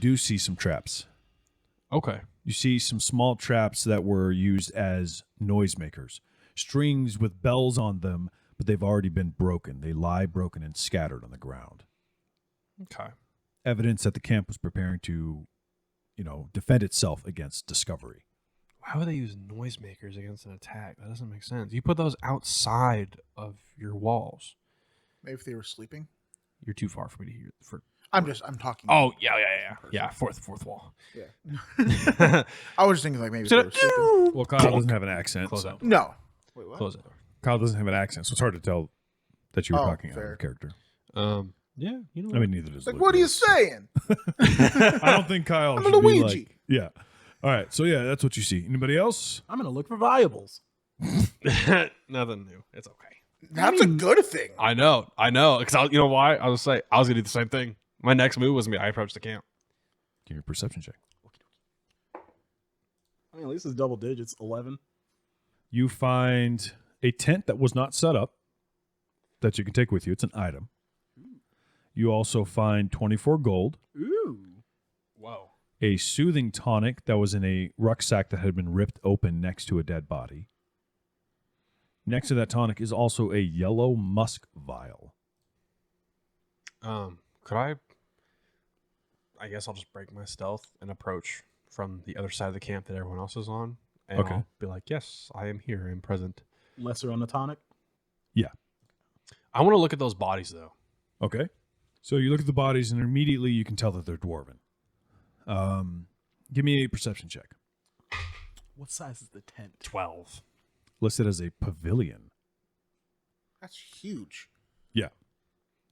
do see some traps. Okay. You see some small traps that were used as noisemakers. Strings with bells on them, but they've already been broken. They lie broken and scattered on the ground. Okay. Evidence that the camp was preparing to, defend itself against discovery. Why would they use noisemakers against an attack? That doesn't make sense. You put those outside of your walls. Maybe if they were sleeping. You're too far for me to hear. I'm talking. Oh, yeah. Fourth wall. Yeah. I was just thinking like maybe if they were sleeping. Well, Kyle doesn't have an accent. Close so. it. No. Wait, what? Close it. Kyle doesn't have an accent, so it's hard to tell that you were talking out fair. of character. Yeah, you know. I mean, neither does Like, Lucas. what are you saying? I don't think Kyle I'm should a be Luigi. like... Yeah. All right, so yeah, that's what you see. Anybody else? I'm gonna look for valuables. Nothing new. It's okay. That's a good thing. I know. Because you know why? I was gonna do the same thing. My next move was I approached the camp. Give me a perception check. I mean, at least it's double digits. 11. You find a tent that was not set up that you can take with you. It's an item. You also find 24 gold, Ooh. Whoa. a soothing tonic that was in a rucksack that had been ripped open next to a dead body. Next to that tonic is also a yellow musk vial. Could I guess I'll just break my stealth and approach from the other side of the camp that everyone else is on. And Okay. I'll be like, yes, I am here. I'm present. Lesser on the tonic. I want to look at those bodies, though. Okay. So you look at the bodies, and immediately you can tell that they're dwarven. Give me a perception check. What size is the tent? 12. Listed as a pavilion. That's huge. Yeah.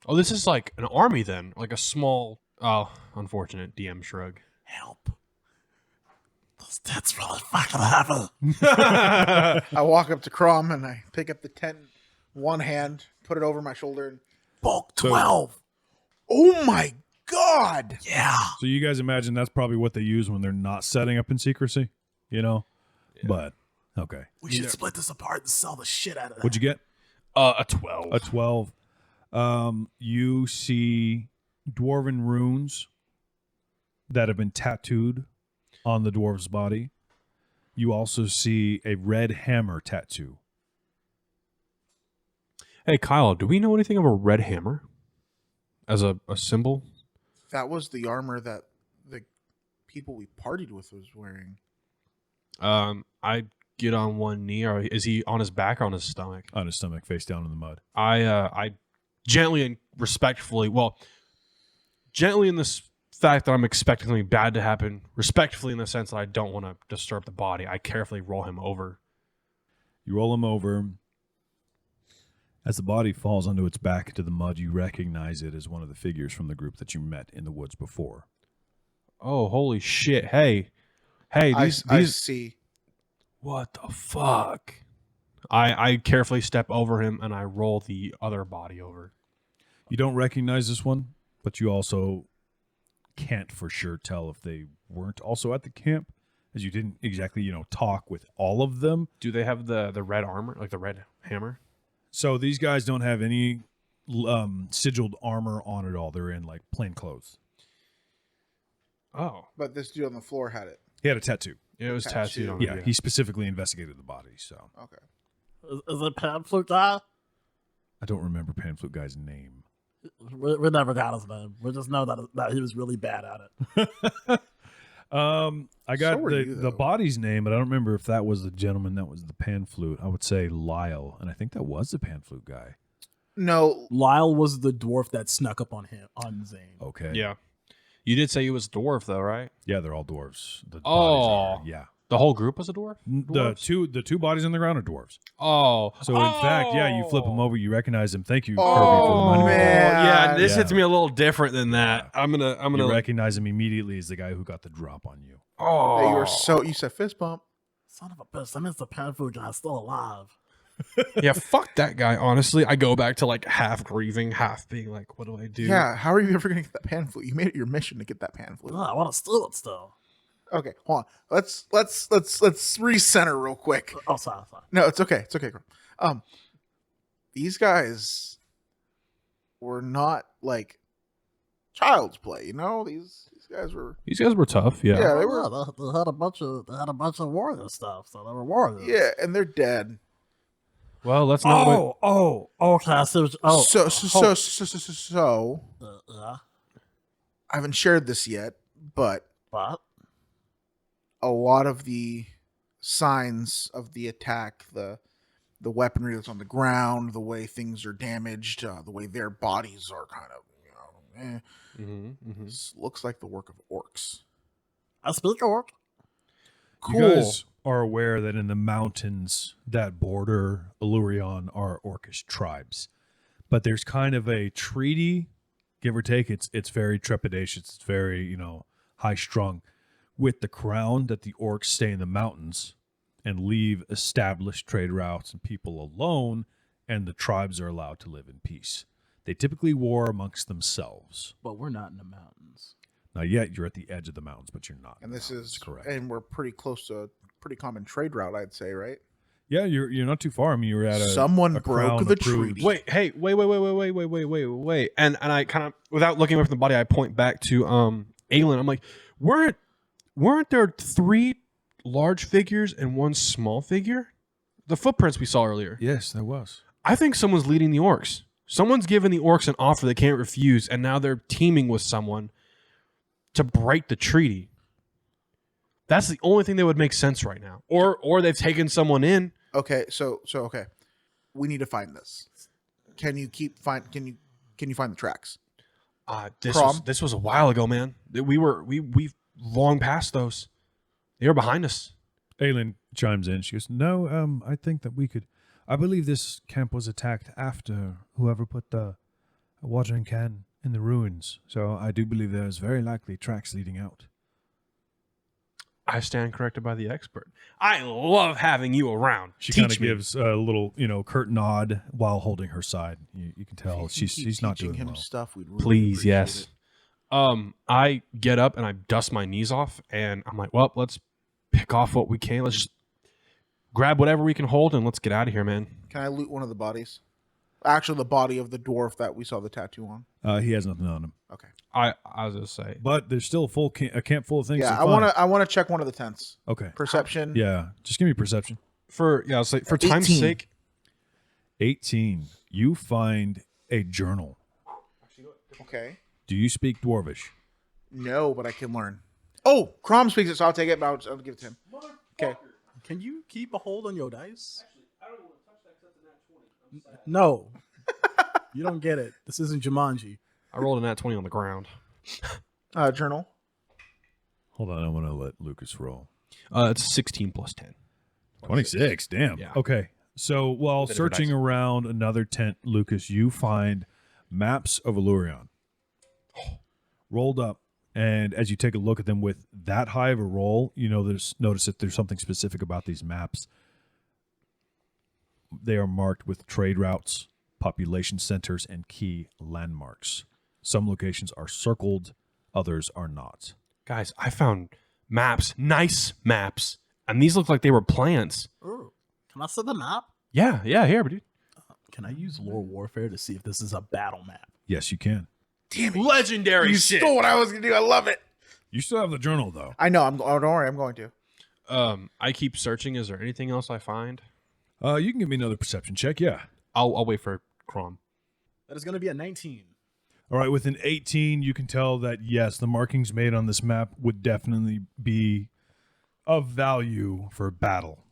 Oh, this is like an army then. Like a small... Oh, unfortunate DM shrug. Help. Those tents really fucking heavy. I walk up to Khrom and I pick up the tent in one hand, put it over my shoulder, and Bulk 12. oh my god! Yeah. So you guys imagine that's probably what they use when they're not setting up in secrecy, Yeah. But, okay. We should split this apart and sell the shit out of that. What'd you get? A 12. A 12. You see dwarven runes that have been tattooed on the dwarf's body. You also see a red hammer tattoo. Hey, Kyle, do we know anything of a red hammer as a symbol? That was the armor that the people we partied with was wearing. I get on one knee, or is he on his back or on his stomach? On his stomach, face down in the mud. I gently and respectfully, gently in this fact that I'm expecting something bad to happen, respectfully in the sense that I don't want to disturb the body, I carefully roll him over. You roll him over. As the body falls onto its back into the mud, you recognize it as one of the figures from the group that you met in the woods before. Oh, holy shit. Hey, I these see. what the fuck? I carefully step over him and I roll the other body over. You don't recognize this one, but you also can't for sure tell if they weren't also at the camp, as you didn't exactly, talk with all of them. Do they have the red armor, like the red hammer? So these guys don't have any sigiled armor on at all. They're in like plain clothes. Oh, But this dude on the floor had it. He had a tattoo. it was Tattoo. tattooed on Yeah, him. he specifically investigated the body. So Okay. Is it Pan Flute guy? I don't remember Panflute guy's name. We never got his name. We just know that he was really bad at it. I got So were you, the though. body's name, but I don't remember if that was the gentleman that was the pan flute. I would say Lyle, and I think that was the pan flute guy. No, Lyle was the dwarf that snuck up on Zane. Okay. Yeah. You did say he was a dwarf, though, right? Yeah, they're all dwarves. The Oh. bodies are, yeah. The whole group was a dwarf? The two bodies on the ground are dwarves. Oh. So in fact, yeah, you flip them over, you recognize them. Thank you, Oh, Kirby, for reminding me. of that. man. Yeah, this Yeah. hits me a little different than that. I'm gonna You recognize him immediately as the guy who got the drop on you. Oh. you were so. You said fist bump. Son of a bitch, that means the Pan Flute guy is still alive. Yeah, fuck that guy, honestly. I go back to like half grieving, half being like, what do I do? Yeah. How are you ever gonna get that pan flute? You made it your mission to get that pan flute. No, I want to steal it still. Okay, hold on. Let's recenter real quick. Oh, sorry. No, it's okay. It's okay. These guys were not like child's play. These These guys were tough. Yeah. Yeah, They they were. had a bunch of warrior stuff, so they were warriors. Yeah, and they're dead. Well, let's not wait. Okay. I see what So yeah, I haven't shared this yet, but but a lot of the signs of the attack, the weaponry that's on the ground, the way things are damaged, the way their bodies are kind of, this looks like the work of orcs. I speak orc. You guys are aware that in the mountains that border Illurion are orcish tribes, but there's kind of a treaty, give or take. It's very trepidatious. It's very high strung with the crown that the orcs stay in the mountains and leave established trade routes and people alone, and the tribes are allowed to live in peace. They typically war amongst themselves. But we're not in the mountains. Not yet. You're at the edge of the mountains, but you're not. And this is correct. And we're pretty close to a pretty common trade route, I'd say, right? Yeah, you're not too far. I mean, you're at Someone a broke crown the approved- treaty. Wait, hey, wait. And I kind of, without looking away from the body, I point back to Aelin. I'm like, weren't there 3 large figures and 1 small figure? The footprints we saw earlier. Yes, there was. I think someone's leading the orcs. Someone's giving the orcs an offer they can't refuse, and now they're teaming with someone to break the treaty. That's the only thing that would make sense right now. Or they've taken someone in. Okay, so okay, we need to find this. Can you find the tracks? This was a while ago, man. We've long passed those. They were behind us. Aelin chimes in. She goes, "No, I think that we could. I believe this camp was attacked after whoever put the watering can in the ruins. So I do believe there's very likely tracks leading out." I stand corrected by the expert. I love having you around. She kind of Teach me. gives a little, curt nod while holding her side. You can tell If you she's keep not teaching doing him well. stuff. We'd really Please, appreciate yes. it. I get up and I dust my knees off, and I'm like, well, let's pick off what we can. Let's just grab whatever we can hold, and let's get out of here, man. Can I loot one of the bodies? Actually, the body of the dwarf that we saw the tattoo on. He has nothing on him, Okay. I was gonna say, but there's still a camp full of things. Yeah, to I want to check one of the tents. Okay. Perception. Yeah, just give me perception. for time's 18. sake. 18. You find a journal. Okay. Do you speak Dwarvish? No, but I can learn. Oh, Khrom speaks it, so I'll take it, but I'll give it to him. Okay. Can you keep a hold on your dice? No. You don't get it. This isn't Jumanji. I rolled a nat 20 on the ground. Journal. Hold on, I want to let Lucas roll. It's 16 plus 10. 26. Damn. Yeah. Okay. So while Bit of searching dice. around another tent, Lucas, you find maps of Illurion rolled up. And as you take a look at them with that high of a roll, notice that there's something specific about these maps. They are marked with trade routes, population centers, and key landmarks. Some locations are circled, others are not. Guys, I found maps, nice maps, and these look like they were plans. Ooh. Can I see the map? Yeah, here, dude. Can I use lore warfare to see if this is a battle map? Yes, you can. Damn it. Legendary You shit. stole what I was going to do. I love it. You still have the journal, though. I know. Don't worry. I'm going to. I keep searching. Is there anything else I find? You can give me another perception check, yeah. I'll wait for Khrom. That is going to be a 19. All right, with an 18, you can tell that, yes, the markings made on this map would definitely be of value for battle,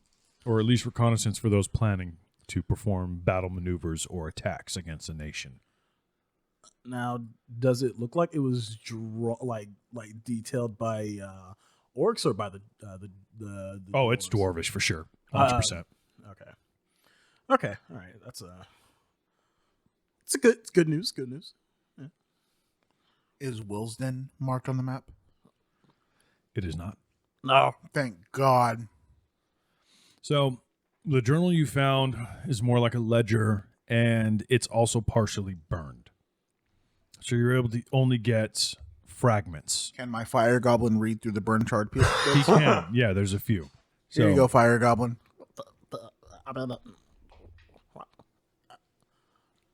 or at least reconnaissance for those planning to perform battle maneuvers or attacks against a nation. Now, does it look like it was like detailed by orcs or by the Oh, it's dwarves? Dwarvish for sure. 100%. Okay. All right. It's good news. Good news. Is Willsden marked on the map? It is not. No. Thank God. So the journal you found is more like a ledger, and it's also partially burned. So you're able to only get fragments. Can my fire goblin read through the burn charred He pieces? can. Yeah, there's a few. Here you go, fire goblin. I mean,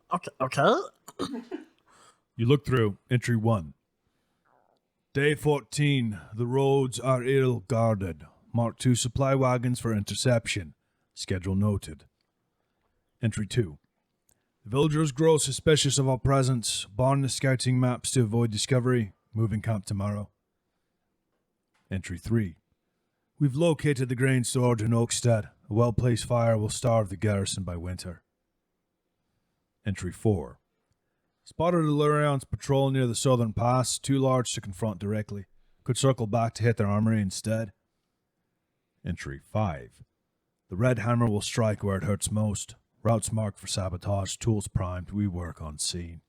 okay. You look through entry 1. Day 14. The roads are ill guarded. Mark 2 supply wagons for interception. Schedule noted. Entry 2. The villagers grow suspicious of our presence. Barn the scouting maps to avoid discovery. Moving camp tomorrow. Entry 3. We've located the grain storage in Oakstead. A well-placed fire will starve the garrison by winter. Entry 4. Spotted the Lurians patrol near the southern pass, too large to confront directly. Could circle back to hit their armory instead. Entry 5. The Red Hammer will strike where it hurts most. Routes marked for sabotage, tools primed, we work on scene.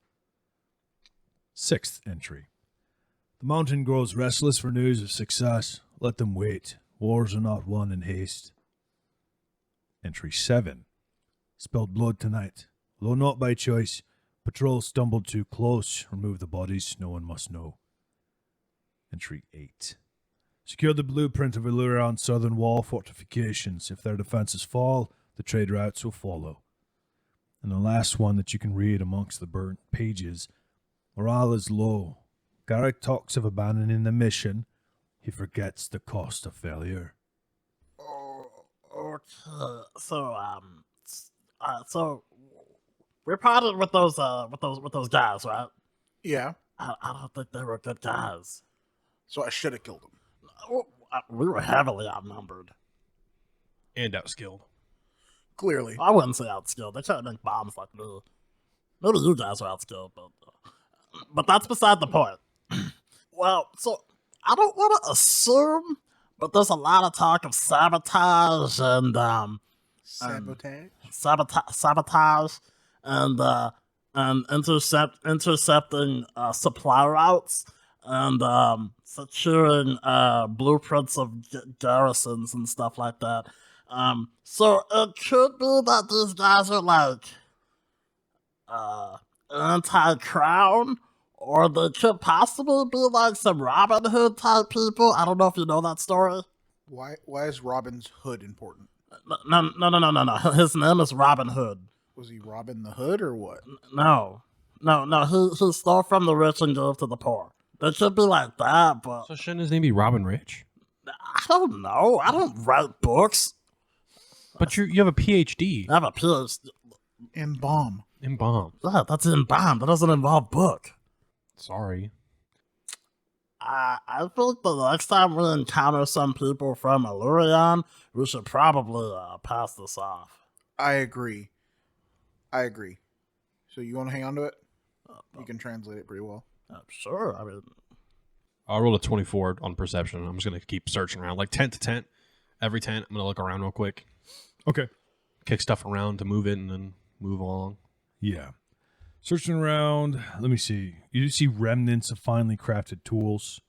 6th entry. The mountain grows restless for news of success. Let them wait. Wars are not won in haste. Entry 7. Spilled blood tonight. Though not by choice. Patrol stumbled too close. Remove the bodies. No one must know. Entry 8. Secure the blueprint of Illyrian's southern wall fortifications. If their defenses fall, the trade routes will follow. And the last one that you can read amongst the burnt pages. Morale is low. Garrick talks of abandoning the mission. He forgets the cost of failure. Okay. So we're partnered with those guys, right? Yeah. I don't think they were good guys. So I should have killed him. We were heavily outnumbered. And outskilled. Clearly. I wouldn't say outskilled. They can't make bombs like me. Maybe you guys are outskilled, but that's beside the point. Well, so I don't want to assume, but there's a lot of talk of sabotage and Sabotage? and intercepting supply routes and securing blueprints of garrisons and stuff like that. So it could be that these guys are like anti-crown, or they could possibly be like some Robin Hood type people. I don't know if you know that story. Why is Robin's Hood important? No. His name is Robin Hood. Was he Robin the Hood or what? No. He stole from the rich and gave to the poor. They should be like that, but So shouldn't his name be Robin Rich? I don't know. I don't write books. But you have a PhD I have a PhD. And Bomb. in bomb. Yeah, that's in bomb. That doesn't involve book. Sorry. I think the next time we encounter some people from Illurion, we should probably pass this off. I agree. So you want to hang on to it? You can translate it pretty well. Sure. I mean, I'll roll a 24 on perception. I'm just going to keep searching around. Like tent to tent. Every tent, I'm going to look around real quick. Okay. Kick stuff around to move it and then move along. Yeah. Searching around, let me see. You see remnants of finely crafted tools.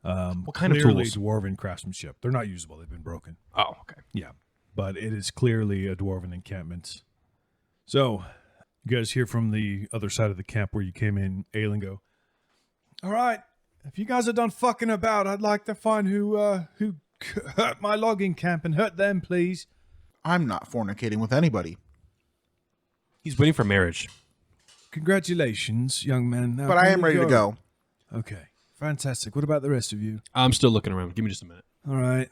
What kind of clearly tools? Dwarven craftsmanship. They're not usable. They've been broken. Oh, okay. Yeah. But it is clearly a Dwarven encampment. So, you guys hear from the other side of the camp where you came in, Aelin go, all right, if you guys are done fucking about, I'd like to find who hurt my logging camp and hurt them, please. I'm not fornicating with anybody. He's waiting for marriage. Congratulations, young man. Now, But I can am we ready to go. Okay. Fantastic. What about the rest of you? I'm still looking around. Give me just a minute. All right.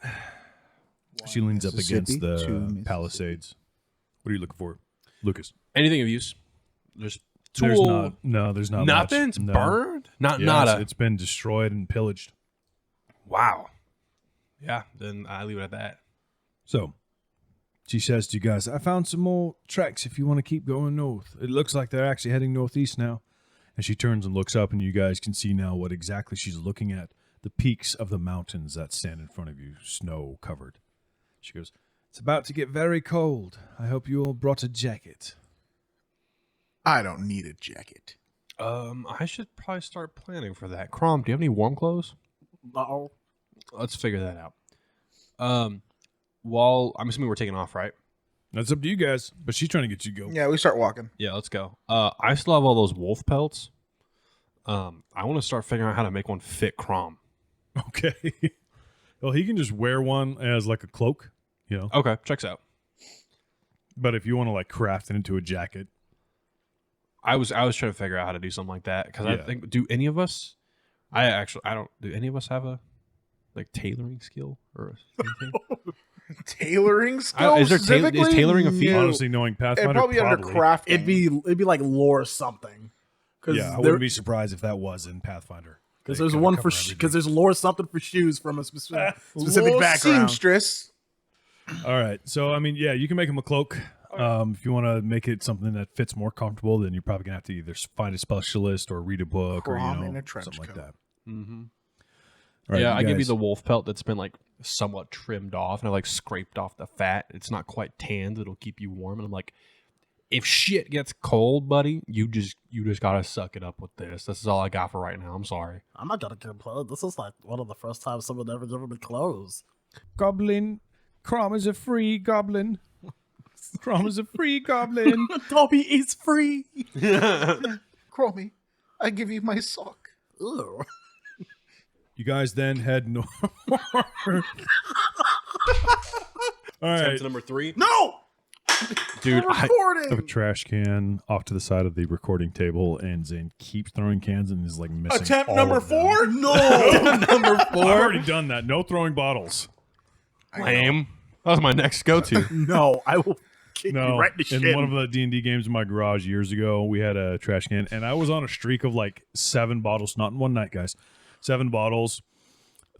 She leans up against Mississippi, two the Mississippi. palisades. What are you looking for, Lucas? Anything of use? There's There's tool. not. No, there's not. Nothing? Much. It's No. burned? Not Yeah, nada. It's been destroyed and pillaged. Wow. Yeah, then I leave it at that. So, she says to you guys, I found some more tracks if you want to keep going north. It looks like they're actually heading northeast now. And she turns and looks up, and you guys can see now what exactly she's looking at. The peaks of the mountains that stand in front of you, snow covered. She goes, it's about to get very cold. I hope you all brought a jacket. I don't need a jacket. I should probably start planning for that. Khrom, do you have any warm clothes? no. Let's figure that out. While I'm assuming we're taking off, right? That's up to you guys, but she's trying to get you to go. Yeah, we start walking. Yeah, let's go. I still have all those wolf pelts. I want to start figuring out how to make one fit Khrom. Okay. Well, he can just wear one as like a cloak, you know. Okay, checks out. But if you want to like craft it into a jacket, I was trying to figure out how to do something like that because I Yeah. think, do any of us? I don't. Do any of us have a like tailoring skill or anything? Tailoring skill? Is specifically? tailoring a feat? No. Honestly, knowing Pathfinder, It'd probably be under crafting. It'd be like lore something. Yeah, I wouldn't be surprised if that was in Pathfinder. Because They there's kinda one cover for everything. because there's lore something for shoes from a specific Little background. seamstress. All right, so I mean, yeah, you can make him a cloak. If you want to make it something that fits more comfortable, then you're probably gonna have to either find a specialist or read a book Khrom or in a trench something like coat. that. Mm-hmm. All right, Yeah, I give you guys- the wolf pelt that's been like somewhat trimmed off, and I like scraped off the fat. It's not quite tanned; it'll keep you warm. And I'm like, if shit gets cold, buddy, you just gotta suck it up with this. This is all I got for right now. I'm sorry. I'm not gonna complain. This is like one of the first times someone ever given me clothes. Goblin. Khrom is a free goblin. Khrom is a free goblin. Toby is free. Chromie, I give you my sock. Ew. You guys then head north. All right. Number 3. No! Dude, I Recording! Have a trash can off to the side of the recording table, and Zane keeps throwing cans and is like missing. Attempt all number of them. 4? No! number I've already done that. No throwing bottles. lame. That was my next go-to. No, I will kick you No, right in the in shin. one of the D&D games in my garage years ago, we had a trash can, and I was on a streak of like 7 bottles, not in one night, guys. 7 bottles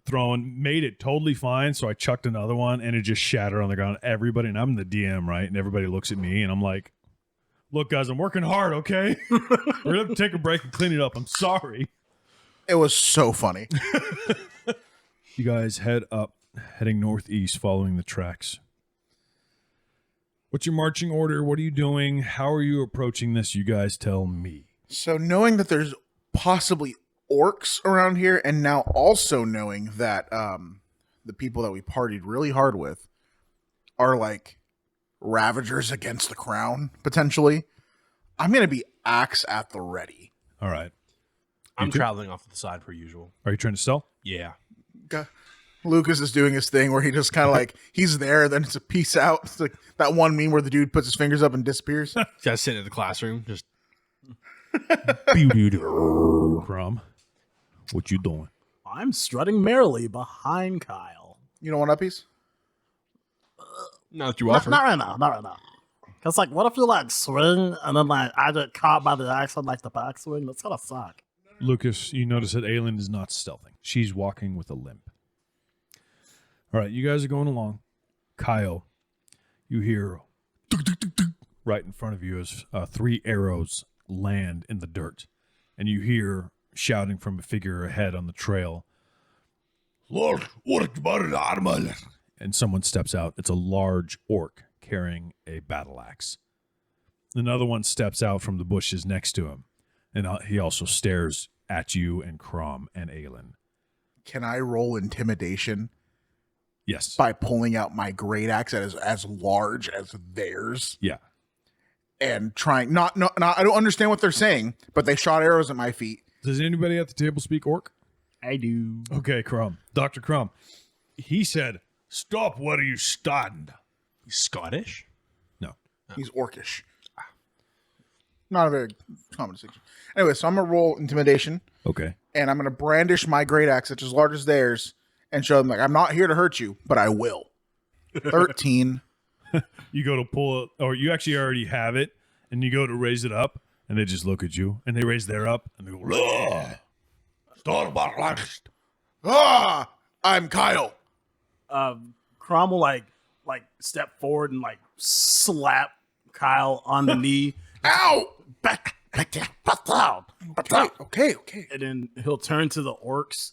thrown, made it totally fine. So I chucked another one, and it just shattered on the ground. Everybody, and I'm the DM, right? And everybody looks at me, and I'm like, "Look, guys, I'm working hard. Okay, we're gonna have to take a break and clean it up. I'm sorry." It was so funny. You guys head up, heading northeast, following the tracks. What's your marching order? What are you doing? How are you approaching this? You guys tell me. So knowing that there's possibly orcs around here, and now also knowing that the people that we partied really hard with are like ravagers against the crown, potentially, I'm going to be axe at the ready. All right. I'm too? traveling off to the side per usual. Are you trying to sell? Yeah. Lucas is doing his thing where he just kind of like, he's there, then it's a peace out. It's like that one meme where the dude puts his fingers up and disappears. Just sitting in the classroom, just Khrom, what you doing? I'm strutting merrily behind Kyle. You don't want uppies? now that you Not offer. right now, not right now. Cause like, what if you like swing and then like I get caught by the axe on like the backswing? That's gonna suck. Lucas, you notice that Aelin is not stealthing. She's walking with a limp. All right, you guys are going along. Kyle, you hear right in front of you as 3 arrows land in the dirt. And you hear shouting from a figure ahead on the trail. And someone steps out. It's a large orc carrying a battle axe. Another one steps out from the bushes next to him. And he also stares at you and Khrom and Aelin. Can I roll intimidation Yes. by pulling out my great axe that is as large as theirs Yeah. and trying not I don't understand what they're saying, but they shot arrows at my feet. Does anybody at the table speak orc? I do. Okay, Khrom. Dr. Khrom. He said, "Stop where you stand." He's Scottish? No. He's orcish. Not a very common distinction. Anyway, so I'm gonna roll intimidation Okay. and I'm gonna brandish my great axe that's as large as theirs and show them like I'm not here to hurt you, but I will. 13. You go to pull it, or you actually already have it, and you go to raise it up, and they just look at you, and they raise their up, and they go, "Ugh. Start about last." Ah, I'm Kyle. Khrom will like step forward and like slap Kyle on the knee. Ow! Back down, back down, back down. Okay. And then he'll turn to the orcs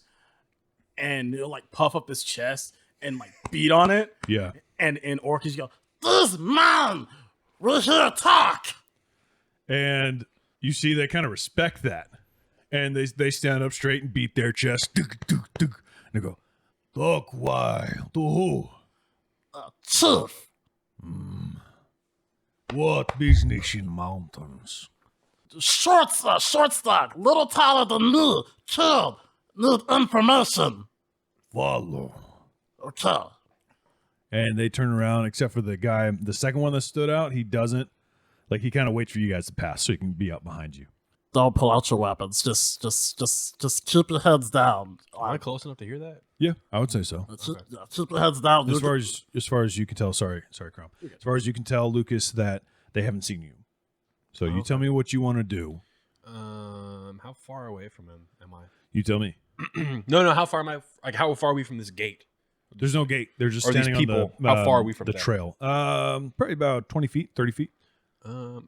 and he'll like puff up his chest and like beat on it. Yeah. And orcs go, "This man, we're here to talk." And you see they kind of respect that. And they stand up straight and beat their chest. And they go, "Talk while to who? Chief, What business in mountains?" short stock, little taller than me, killed, need information. Follow. Okay. And they turn around, except for the guy, the second one that stood out, he doesn't. Like, he kind of waits for you guys to pass so he can be up behind you. Don't pull out your weapons. Just keep your heads down. Am I close enough to hear that? Yeah, I would say so. Keep your heads down. As far as you can tell, sorry, Khrom. As far as you can tell, Lucas, that they haven't seen you. So you tell me what you want to do. How far away from him am I? You tell me. No. How far am I? Like, how far are we from this gate? There's no gate. They're just Or these standing on people, the. how far are we from the them? trail? Probably about 20 feet, 30 feet.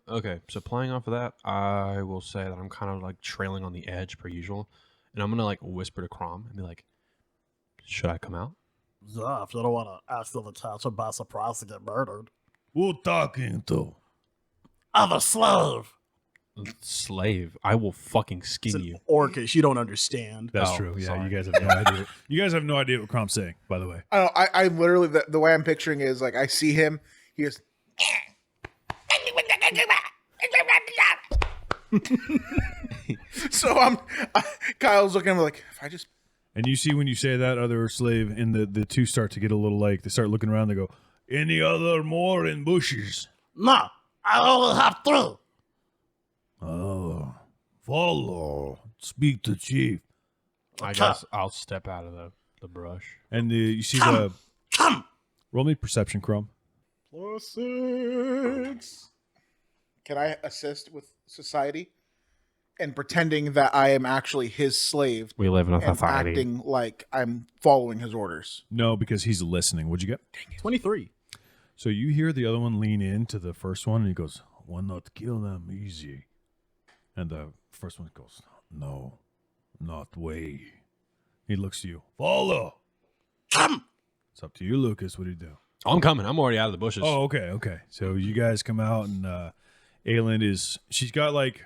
Okay, so playing off of that, I will say that I'm kind of like trailing on the edge per usual, and I'm gonna like whisper to Khrom and be like, "Should I come out?" Yeah, if you don't want to accidentally catch him by surprise and get murdered. Who talking to? Other slave. Slave, I will fucking It's skin an you. Orcish. You don't understand. That's Oh, true. Yeah, sorry. you guys have no idea. You guys have no idea what Chrom's saying, by the way. I literally the way I'm picturing it is like I see him. He goes. So Kyle's looking at me like, if I just And you see when you say that other slave, and the two start to get a little like, they start looking around, they go, any other more in bushes? No, I only have 3. Oh, follow. Speak to chief. I guess I'll step out of the brush. And you see Come. roll me perception, Khrom. +6. Can I assist with society and pretending that I am actually his slave We live in a and society. acting like I'm following his orders? No, because he's listening. What'd you get? 23. So you hear the other one lean into the first one, and he goes, "Why not kill them easy?" And the first one goes, "No, not way." He looks to you. Follow. Come. It's up to you, Lucas. What do you do? I'm coming. I'm already out of the bushes. Oh, okay. So you guys come out, and Aelin she's got like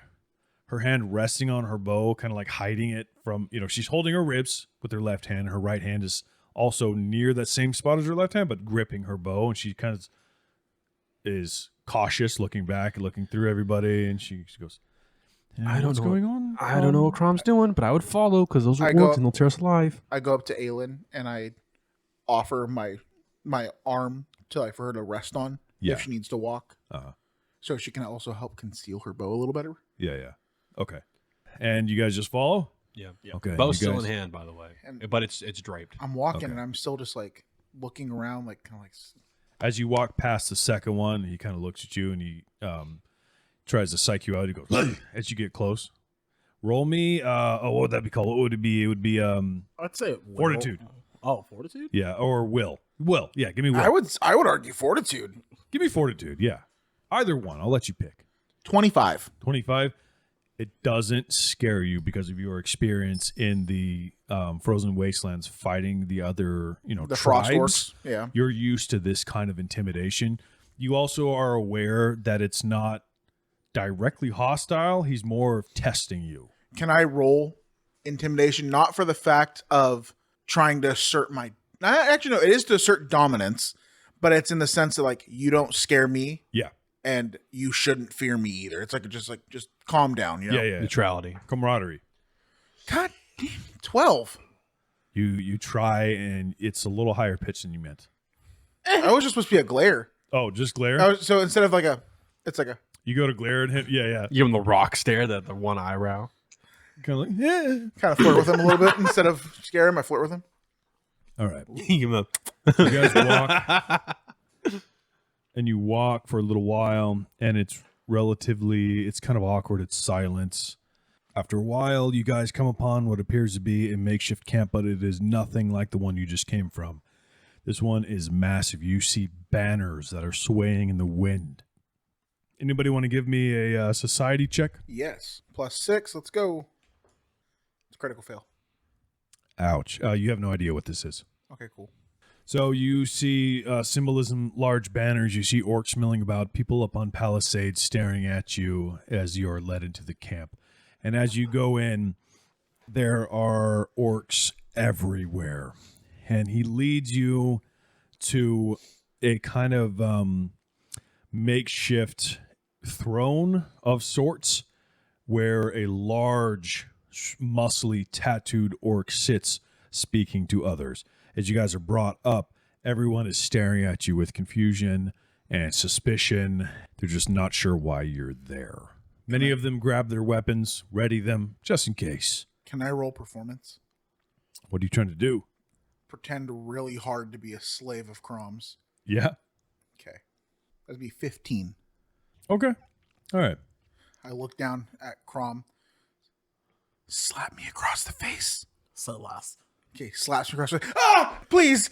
her hand resting on her bow, kind of like hiding it from, she's holding her ribs with her left hand. Her right hand is also near that same spot as her left hand, but gripping her bow, and she kind of is cautious, looking back, looking through everybody, and she goes, I don't what's know going on? I don't know what Chrom's doing, but I would follow because those are I go- orcs and they'll tear us alive. I go up to Aelin and I offer my arm for her to rest on Yeah. if she needs to walk, Uh-huh. so she can also help conceal her bow a little better. Yeah. Okay. And you guys just follow? Yeah. Okay. Bow's you still guys- in hand, by the way, And- but it's draped. I'm walking Okay. and I'm still just like looking around, like kind of like. As you walk past the second one, he kind of looks at you and he tries to psych you out. He goes, as you get close, roll me. What would that be called? What would it be? It would be I'd say fortitude. Oh, fortitude? Yeah, or will. Will. Yeah, give me will. I would argue fortitude. Give me fortitude. Yeah. Either one. I'll let you pick. 25. 25. It doesn't scare you because of your experience in the frozen wastelands fighting the other, The frost tribes. orcs. Yeah. You're used to this kind of intimidation. You also are aware that it's not directly hostile. He's more of testing you. Can I roll intimidation? Not for the fact of trying to assert my. Actually, no. It is to assert dominance, but it's in the sense that like you don't scare me. Yeah. And you shouldn't fear me either. It's like just calm down. You know? Yeah. Neutrality. Camaraderie. God damn. 12. You try, and it's a little higher pitch than you meant. I was just supposed to be a glare. Oh, just glare? So instead of it's like a. You go to glare at him? Yeah. Give him the rock stare, the one eyebrow. Kind of like, yeah. Kind of flirt with him a little bit instead of scare him. I flirt with him. All right. Give him a You guys walk, and you walk for a little while, and it's kind of awkward. It's silence. After a while, you guys come upon what appears to be a makeshift camp, but it is nothing like the one you just came from. This one is massive. You see banners that are swaying in the wind. Anybody want to give me a society check? Yes. +6. Let's go. It's a critical fail. Ouch. You have no idea what this is. Okay, cool. So you see symbolism, large banners. You see orcs milling about, people up on palisades staring at you as you're led into the camp. And as you go in, there are orcs everywhere. And he leads you to a kind of makeshift throne of sorts where a large, muscly, tattooed orc sits speaking to others. As you guys are brought up, everyone is staring at you with confusion and suspicion. They're just not sure why you're there. Many of them grab their weapons, ready them, just in case. Can I roll performance? What are you trying to do? Pretend really hard to be a slave of Chrom's. Yeah. Okay. That'd be 15. Okay. All right. I look down at Khrom. Slap me across the face. So last. Okay, slaps me across the face. Ah! Please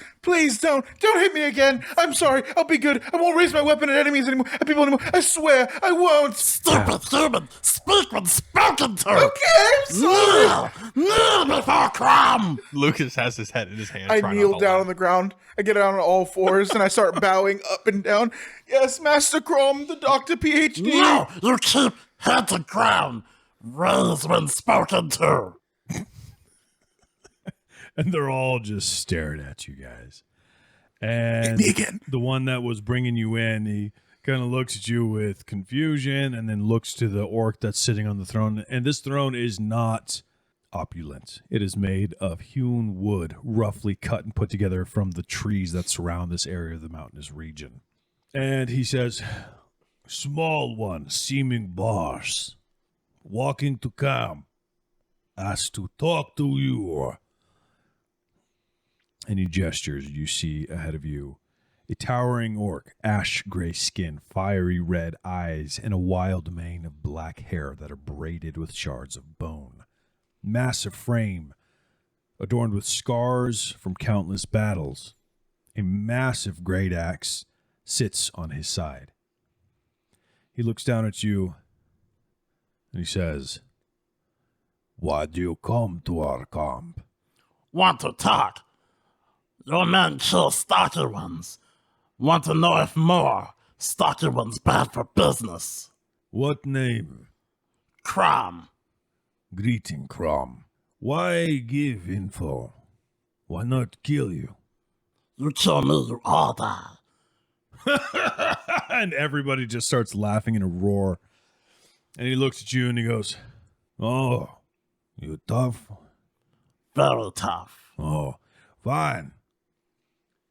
don't hit me again. I'm sorry. I'll be good. I won't raise my weapon at enemies anymore, at people anymore. I swear, I won't. Stupid human! Speak when spoken to! Okay, I'm sorry. Kneel before Khrom! Lucas has his head in his hand. I trying kneel not to down laugh. on the ground. I get down on all fours and I start bowing up and down. Yes, Master Khrom, the Doctor PhD. No! You keep head to ground! Raise when spoken to! And they're all just staring at you guys. And Me again. the one that was bringing you in, he kind of looks at you with confusion and then looks to the orc that's sitting on the throne. And this throne is not opulent. It is made of hewn wood, roughly cut and put together from the trees that surround this area of the mountainous region. And he says, "Small one, seeming boss, walking to come, asked to talk to you." And he gestures. You see ahead of you a towering orc, ash gray skin, fiery red eyes, and a wild mane of black hair that are braided with shards of bone. Massive frame, adorned with scars from countless battles. A massive great axe sits on his side. He looks down at you and he says, "Why do you come to our camp?" Want to talk? Your men kill stocky ones. Want to know if more stocky ones bad for business? "What name?" Khrom. "Greeting, Khrom. Why give info? Why not kill you?" You kill me, you all die. And everybody just starts laughing in a roar. And he looks at you and he goes, "Oh, you tough? Very tough. Oh, fine.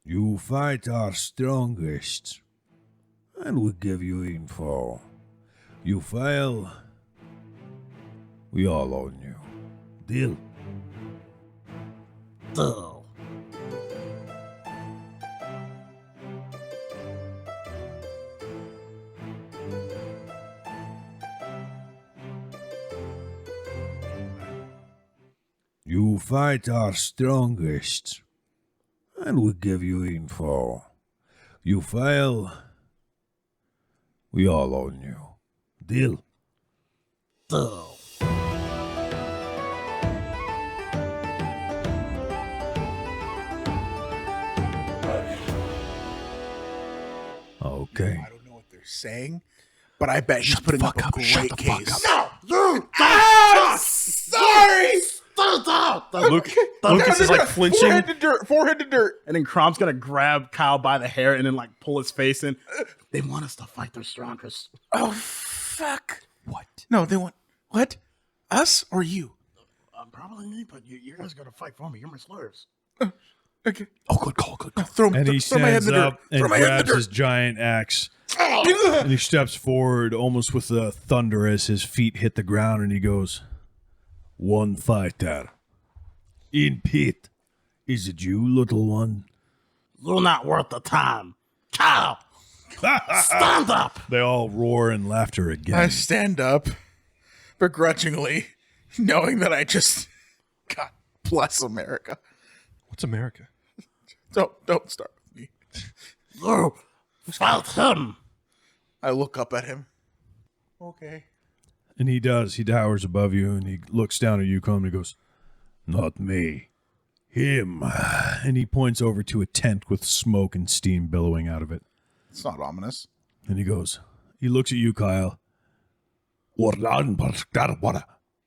You fight our strongest, and we give you info. You fail, we all own you. Deal?" Deal. You fight our strongest, and we give you info. You fail, we all own you. Deal? Deal. Okay. I don't know what they're saying, but I bet he's putting up a great case. No! You Ah! Sorry! stay down! Lucas is like flinching. Forehead to dirt. And then Crom's gonna grab Kael by the hair and then like pull his face in. They want us to fight their strongest. Oh, fuck. What? No, they want... What? Us or you? Probably me, but you guys gotta fight for me. You're my slaves. Okay. Oh, good call. Good call. Throw And he my head in stands the dirt. up and Throw my head in grabs the his giant axe. dirt. And he steps forward almost with a thunder as his feet hit the ground and he goes, "One fighter. In pit. Is it you, little one?" You're not worth the time. Kael! Stand up! They all roar in laughter again. I stand up, begrudgingly, knowing that I just... God bless America. What's America? Don't start with me. You fight him! I look up at him. Okay. And he does. He towers above you and he looks down at you, Khrom, and he goes, "Not me. Him." And he points over to a tent with smoke and steam billowing out of it. It's not ominous. And he looks at you, Kael.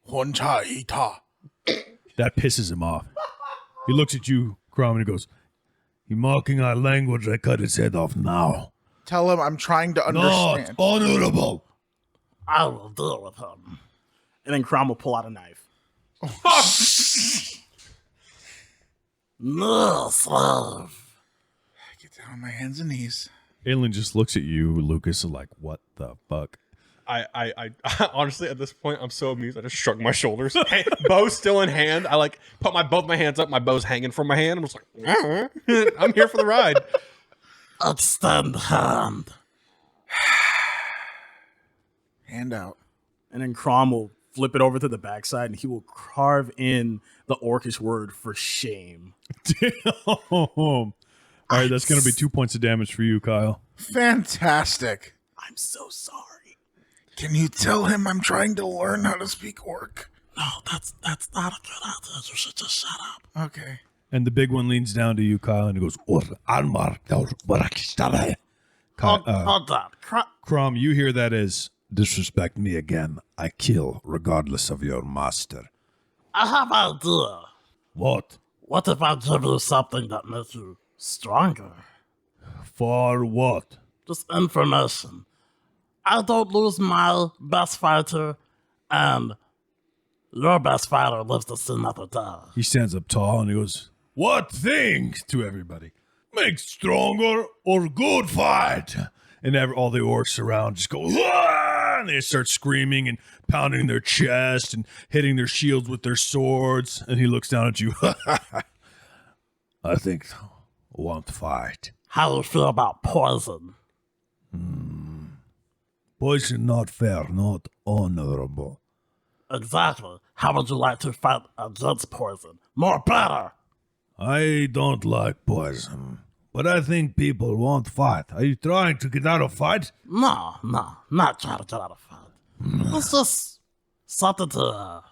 Honcha ita. That pisses him off. He looks at you, Khrom, and he goes, "You mocking our language, I cut his head off now." Tell him I'm trying to "Not understand. honorable." I will deal with him. And then Khrom will pull out a knife. No, slave. Get down on my hands and knees. Aelin just looks at you, Lucas, like, what the fuck? I honestly at this point I'm so amused. I just shrug my shoulders. Hey, bow still in hand. I like put both my hands up. My bow's hanging from my hand. I'm just like, I'm here for the ride. Extend hand. Hand out. And then Khrom will flip it over to the backside and he will carve in the orcish word for shame. Damn. All right, that's going to be 2 points of damage for you, Kyle. Fantastic. I'm so sorry. Can you tell him I'm trying to learn how to speak orc? No, that's not a good idea. You should just shut up. Okay. And the big one leans down to you, Kyle, and he goes, Hold on. Khrom, you hear that as, Disrespect me again, I kill regardless of your master. I have an idea. What? What if I give you something that makes you stronger? For what? Just information. I don't lose my best fighter, and your best fighter lives to see another day. he stands up tall and he goes, What thing? to everybody. Make stronger or good fight? And all the orcs around just go, "Ah!" And they start screaming and pounding their chest and hitting their shields with their swords. And he looks down at you. I think won't fight. How do you feel about poison? Poison not fair, not honorable. Exactly. How would you like to fight against poison? More better. I don't like poison, but I think people won't fight. Are you trying to get out of fight? No, not trying to get out of fight. It's just something to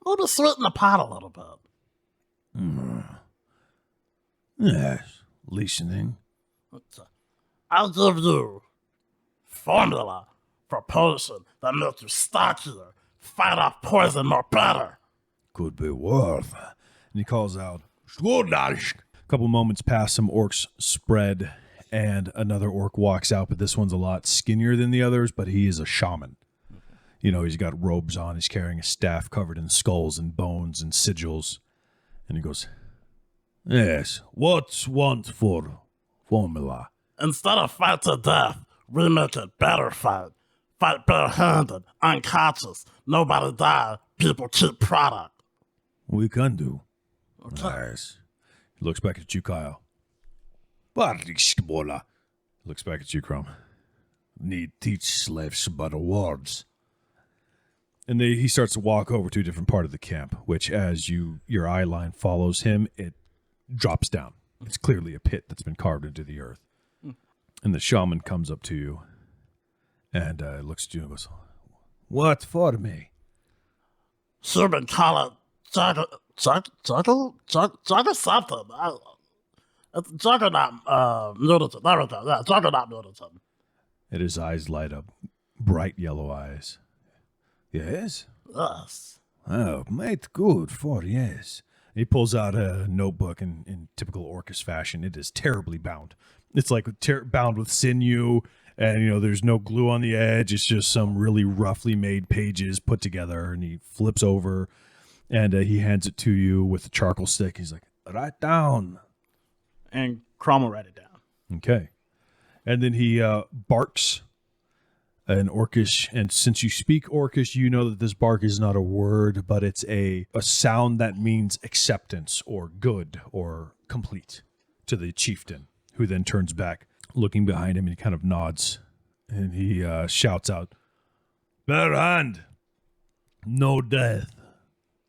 maybe sweeten the pot a little bit. Yes, listening. I'll give you formula for potion that makes you stockier, fight off poison more better. Could be worth. And he calls out, a couple moments pass, some orcs spread, and another orc walks out, but this one's a lot skinnier than the others, but he is a shaman. You know, he's got robes on, he's carrying a staff covered in skulls and bones and sigils. And he goes, Yes, what's want for formula? Instead of fight to death, we make it better fight. Fight barehanded, unconscious, nobody die, people keep product. We can do. Okay. Yes. he looks back at you, Kyle. Barishbola. Looks back at you, Khrom. Need teach slaves about words. And he starts to walk over to a different part of the camp, which as your eye line follows him, it drops down. It's clearly a pit that's been carved into the earth. And the shaman comes up to you and looks at you and goes, What for me? Human call it juggle something. It's juggernaut nudity. There we go. Yeah, juggernaut nudity. and his eyes light up, bright yellow eyes. Yes? Yes. Oh, mate, good for yes. He pulls out a notebook in typical Orcus fashion. It is terribly bound. It's like bound with sinew, and there's no glue on the edge. It's just some really roughly made pages put together. And he flips over, and he hands it to you with a charcoal stick. He's like, "Write down." And Khrom will write it down. Okay, and then he barks an Orcish, and since you speak Orcish, you know that this bark is not a word, but it's a sound that means acceptance or good or complete to the chieftain, who then turns back, looking behind him, and he kind of nods, and he shouts out, Bare hand. No death.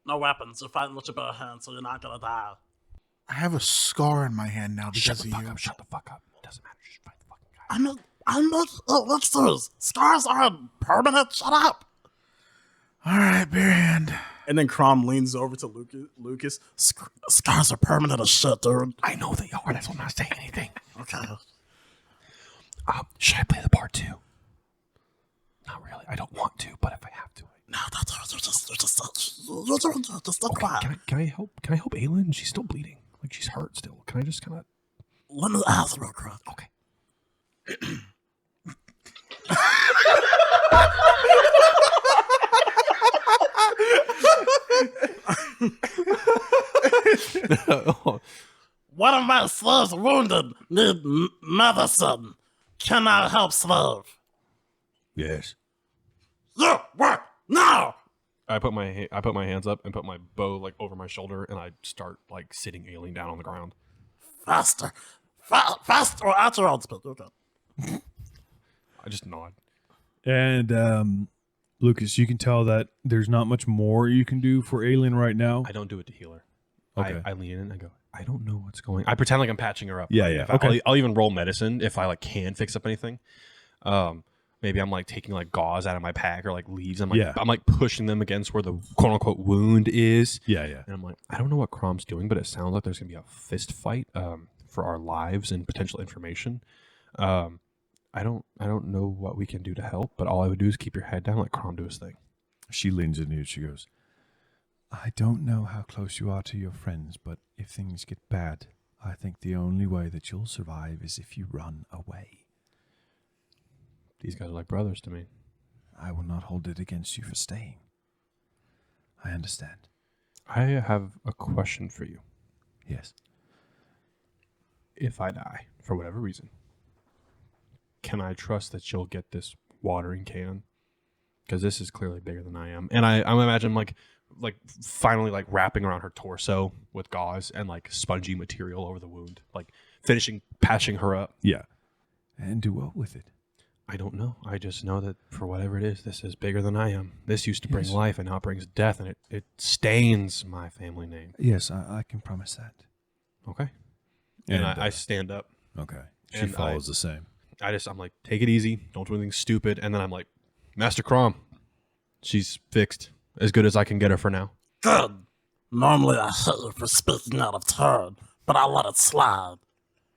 No weapons. You're fighting with your bare hands, so you're not gonna die. I have a scar in my hand now because of you. Shut the fuck up. Doesn't matter. Just fight the fucking guy. I'm not. What's those? Scars aren't permanent. Shut up. All right, bare hand. And then Khrom leans over to Lucas. Scars are permanent as shit, dude. I know they are. That's why I'm not saying anything. Okay. Should I play the part too? Not really. I don't want to, but if I have to. No, that's just stop quiet. Can I help? Can I help Aelin? She's still bleeding. Like she's hurt still. Can I just kind of? Let me ask real quick. Okay. One of my slaves wounded need medicine. Can I help slave? Yes. You work now. I put my hands up and put my bow like over my shoulder, and I start like sitting Aileen down on the ground. Faster. Faster or at your own speed. Okay. I just nod. And Lucas, you can tell that there's not much more you can do for Alien right now. I don't do it to heal her. Okay. I lean in and I go, I don't know what's going. I pretend like I'm patching her up. Yeah, Like, yeah. if Okay. I'll even roll medicine if I like can fix up anything. Maybe I'm like taking like gauze out of my pack or like leaves. I'm like pushing them against where the quote unquote wound is. Yeah, yeah. And I'm like, I don't know what Chrom's doing, but it sounds like there's gonna be a fist fight for our lives and potential information. I don't know what we can do to help, but all I would do is keep your head down, let Khrom do his thing. She leans into you. She goes, I don't know how close you are to your friends, but if things get bad, I think the only way that you'll survive is if you run away. These guys are like brothers to me. I will not hold it against you for staying. I understand. I have a question for you. Yes. If I die, for whatever reason, can I trust that you'll get this watering can? Because this is clearly bigger than I am. And I imagine like finally like wrapping around her torso with gauze and like spongy material over the wound, like patching her up. Yeah. And do what with it? I don't know. I just know that for whatever it is, this is bigger than I am. This used to bring Yes. life, and now it brings death, and it stains my family name. Yes, I can promise that. Okay. And And, I stand up. Okay. She and follows the same. I'm like, take it easy. Don't do anything stupid. And then I'm like, Master Khrom, she's fixed. As good as I can get her for now. Good. Normally I hit you for speaking out of turn, but I let it slide.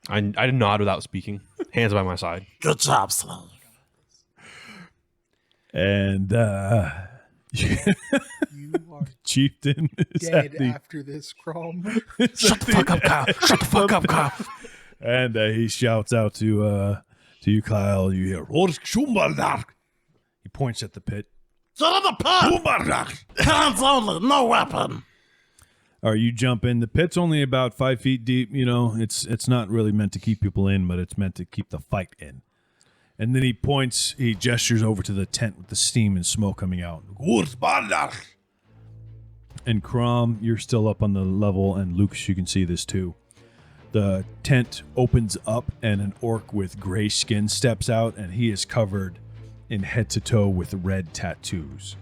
I nod without speaking. Hands by my side. Good job, slave. And You are Chieftain is dead at the after this, Khrom. Shut the fuck up, Kyle. Shut the fuck up, Kyle. and he shouts out to you, Kyle. You hear "Orsk Shumbardak." He points at the pit. Get in the pit! Shumbardak. Hands only, no weapon. Or you jump in. The pit's only about 5 feet deep. You know, it's not really meant to keep people in, but it's meant to keep the fight in. And then he gestures over to the tent with the steam and smoke coming out. Shumbardak. And Khrom, you're still up on the level, and Lucas, you can see this too. The tent opens up, and an orc with gray skin steps out, and he is covered in head to toe with red tattoos.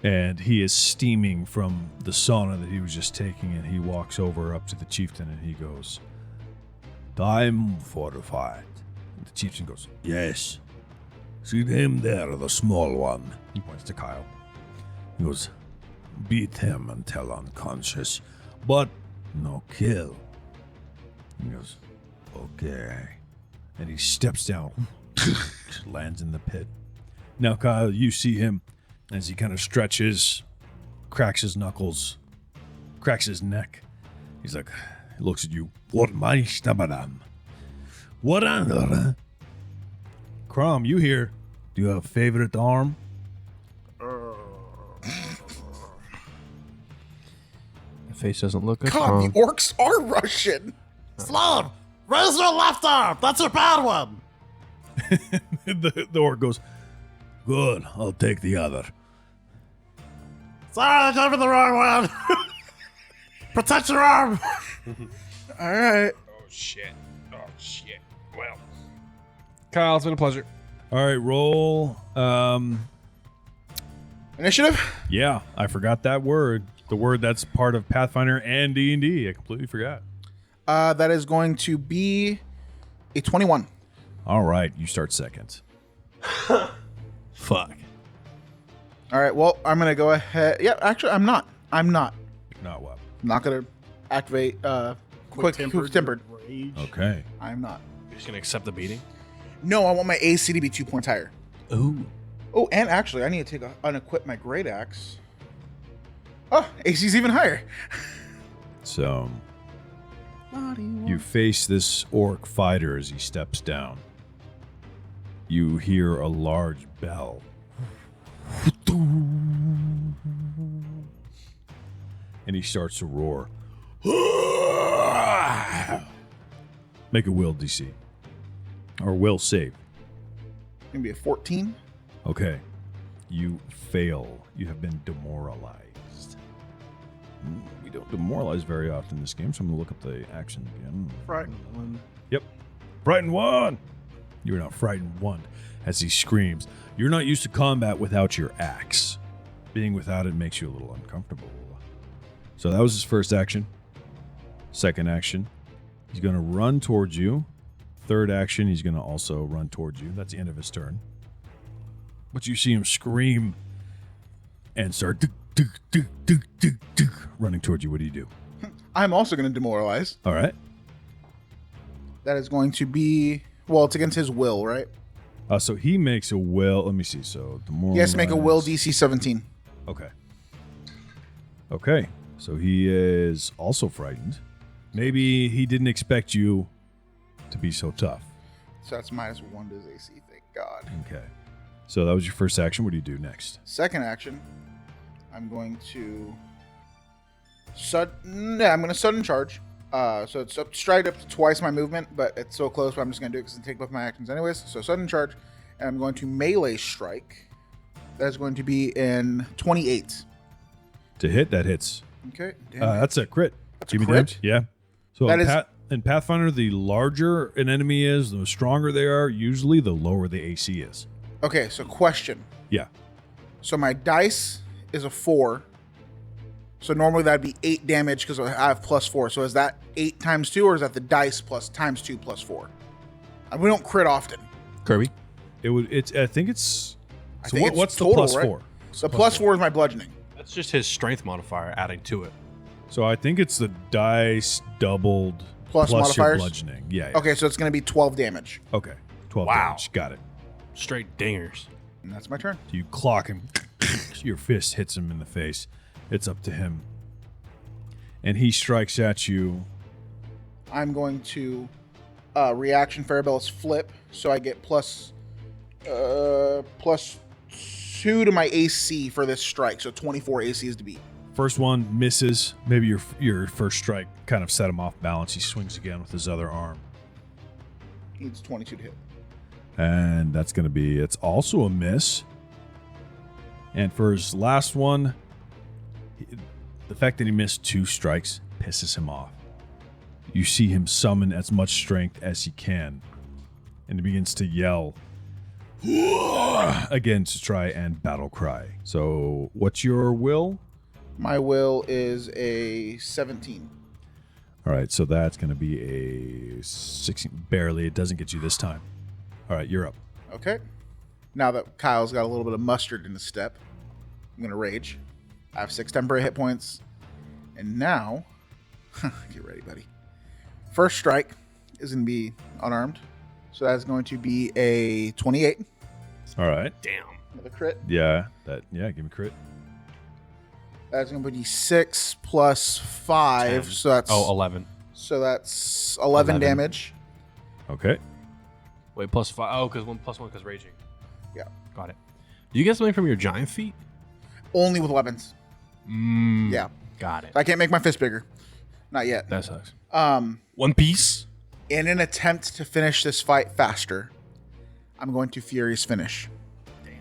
And he is steaming from the sauna that he was just taking, and he walks over up to the chieftain, and he goes, Time for a fight. the chieftain goes, Yes. See him there, the small one. he points to Kyle. He goes, beat him until unconscious, but no kill. He goes, Okay. and he steps down, lands in the pit. Now, Kyle, you see him as he kind of stretches, cracks his knuckles, cracks his neck. He's like, he looks at you. What my stabadam? What another? Khrom, you here? Do you have a favorite arm? The face doesn't look good. God, the orcs are Russian. Slave, raise your left arm. That's your bad one. the orc goes, Good, I'll take the other. Sorry, I gave you the wrong one. Protect your arm. All right. Oh, shit. Well. Kyle, it's been a pleasure. all right, roll. Initiative. Yeah, I forgot that word. The word that's part of Pathfinder and D&D. I completely forgot. That is going to be a 21. All right, you start second. Fuck. All right. Well, I'm gonna go ahead. Yeah, actually, I'm not. Not well. I'm not gonna activate quick tempered. Rage. Okay. I'm not. You're just going to accept the beating? No, I want my AC to be 2 points higher. Ooh. Oh, and actually, I need to unequip my great axe. Oh, AC's even higher. So you face this orc fighter as he steps down. You hear a large bell. And he starts to roar. Make a will DC. Or will save. Gonna be a 14. Okay. You fail. You have been demoralized. We don't demoralize very often in this game, so I'm going to look up the action again. Frightened. Yep. Frightened 1. You're now frightened 1 as he screams. You're not used to combat without your axe. Being without it makes you a little uncomfortable. So that was his first action. Second action, he's going to run towards you. Third action, he's going to also run towards you. That's the end of his turn. But you see him scream and start running towards you. What do you do? I'm also going to demoralize. All right. That is going to be, well, it's against his will, right? So he makes a will. Let me see. So He has to make a will DC 17. Okay. Okay. So he is also frightened. Maybe he didn't expect you to be so tough. So that's -1 to his AC, thank God. Okay. So that was your first action. What do you do next? Second action, I'm going to sudden charge. So it's up stride up to twice my movement, but it's so close, but I'm just going to do it because I take both my actions anyways. So sudden charge, and I'm going to melee strike. That's going to be in 28. To hit, that hits. Okay. That's a crit. That's Give a me crit? damage. Yeah. So That in Pathfinder, the larger an enemy is, the stronger they are, usually the lower the AC is. Okay, so question. Yeah. So my dice is a 4. So normally that'd be 8 damage because I have +4. So is that 8 times 2, or is that the dice plus times 2 plus 4? We don't crit often. Kirby. I think it's. I So think it's what's the total, plus right? 4? So +4 is my bludgeoning. That's just his strength modifier adding to it. So I think it's the dice doubled Plus your modifiers? bludgeoning. Yeah. Okay, so it's going to be 12 damage. Okay. 12 Wow. damage. Got it. Straight dingers. And that's my turn. You clock him. Your fist hits him in the face. It's up to him. And he strikes at you. I'm going to reaction Farabelle's flip, so I get plus 2 to my AC for this strike, so 24 AC is to beat. First one misses. Maybe your first strike kind of set him off balance. He swings again with his other arm. Needs 22 to hit. And that's going to be, it's also a miss. And for his last one, the fact that he missed 2 strikes pisses him off. You see him summon as much strength as he can. And he begins to yell again to try and battle cry. So what's your will? My will is a 17. All right, so that's going to be a 16. Barely. It doesn't get you this time. All right, you're up. Okay. Now that Kyle's got a little bit of mustard in his step, I'm going to rage. I have 6 temporary hit points. And now, get ready, buddy. First strike is going to be unarmed. So that's going to be a 28. All right. Damn. Another crit. Yeah, give me crit. That's going to be 6 plus 5. 10. So that's 11. So that's 11 damage. Okay. Wait, plus 5. Oh, because +1 because raging. Yeah. Got it. Do you get something from your giant feet? Only with weapons. Yeah. Got it. I can't make my fist bigger. Not yet. That sucks. Um, One Piece. in an attempt to finish this fight faster, I'm going to Furious Finish. Damn.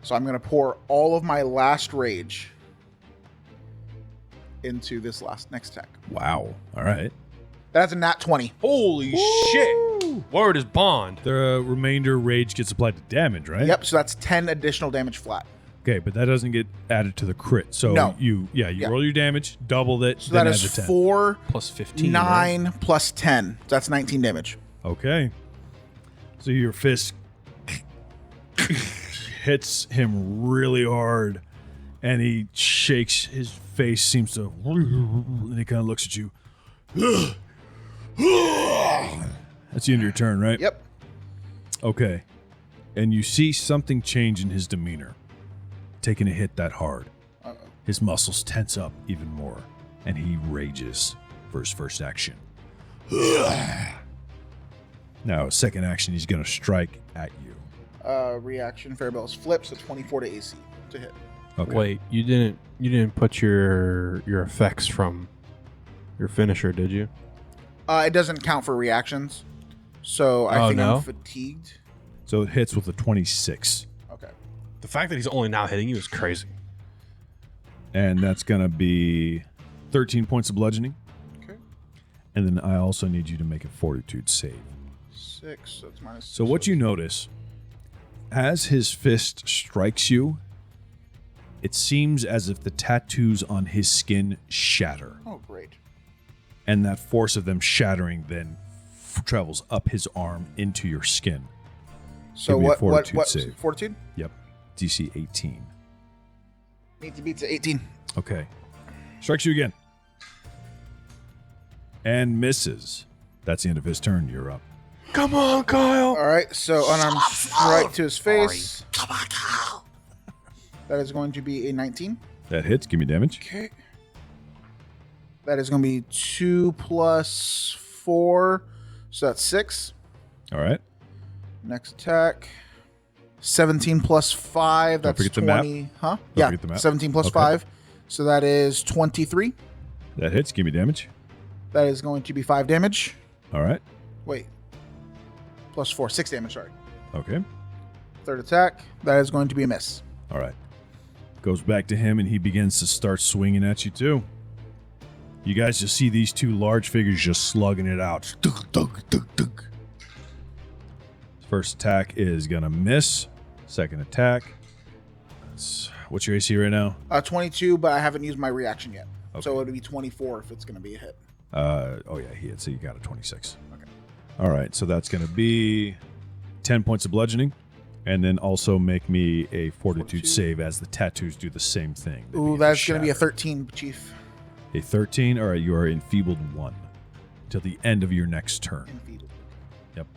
So I'm going to pour all of my last rage into this next attack. Wow. All right. That's a nat 20. Holy shit. Word is bond. The remainder rage gets applied to damage, right? Yep, so that's 10 additional damage flat. Okay, but that doesn't get added to the crit. So No. you roll your damage, doubled it, So then that add is the 10. 4, Plus 15. right? 9 plus 10. So that's 19 damage. Okay. So your fist hits him really hard, and he shakes. His face seems to, and he kind of looks at you. That's the end of your turn, right? Yep. Okay. And you see something change in his demeanor. Taking a hit that hard. His muscles tense up even more, and he rages for his first action. Now, second action, he's going to strike at you. Reaction Farabelle's flip, so 24 to AC to hit. Okay. Wait, you didn't put your effects from your finisher, did you? It doesn't count for reactions. So I think no? I'm fatigued. So it hits with a 26. Okay. The fact that he's only now hitting you is crazy. And that's going to be 13 points of bludgeoning. Okay. And then I also need you to make a fortitude save. 6. That's minus. So what you notice, as his fist strikes you, it seems as if the tattoos on his skin shatter. Oh, great. And that force of them shattering then travels up his arm into your skin. So Give me a what? fortitude What? save. Fortitude. Yep. DC 18. Need to beat to 18. Okay. Strikes you again. And misses. That's the end of his turn. You're up. Come on, Kyle. All right. So unarmed strike to his face. Come on, Kyle. That is going to be a 19. That hits. Give me damage. Okay. That is going to be 2 plus 4. So that's 6. All right. Next attack. 17 plus 5. That's forget the 20. map. Huh? Don't Yeah. forget the map. 17 plus Okay. 5. So that is 23. That hits. Give me damage. That is going to be 5 damage. All right. Wait. Plus 4. 6 damage, sorry. Okay. Third attack. That is going to be a miss. All right. Goes back to him, and he begins to start swinging at you, too. You guys just see these two large figures just slugging it out. Dug, dug, dug, dug. First attack is going to miss. Second attack. What's your AC right now? 22, but I haven't used my reaction yet. Okay. So it would be 24 if it's going to be a hit. Oh, yeah, he hit, so you got a 26. Okay. All right, so that's going to be 10 points of bludgeoning. And then also make me a fortitude save as the tattoos do the same thing. They Ooh, begin that's to going to be a shatter. 13, Chief. A 13? All right, you are enfeebled 1 till the end of your next turn. Enfeebled. Yep.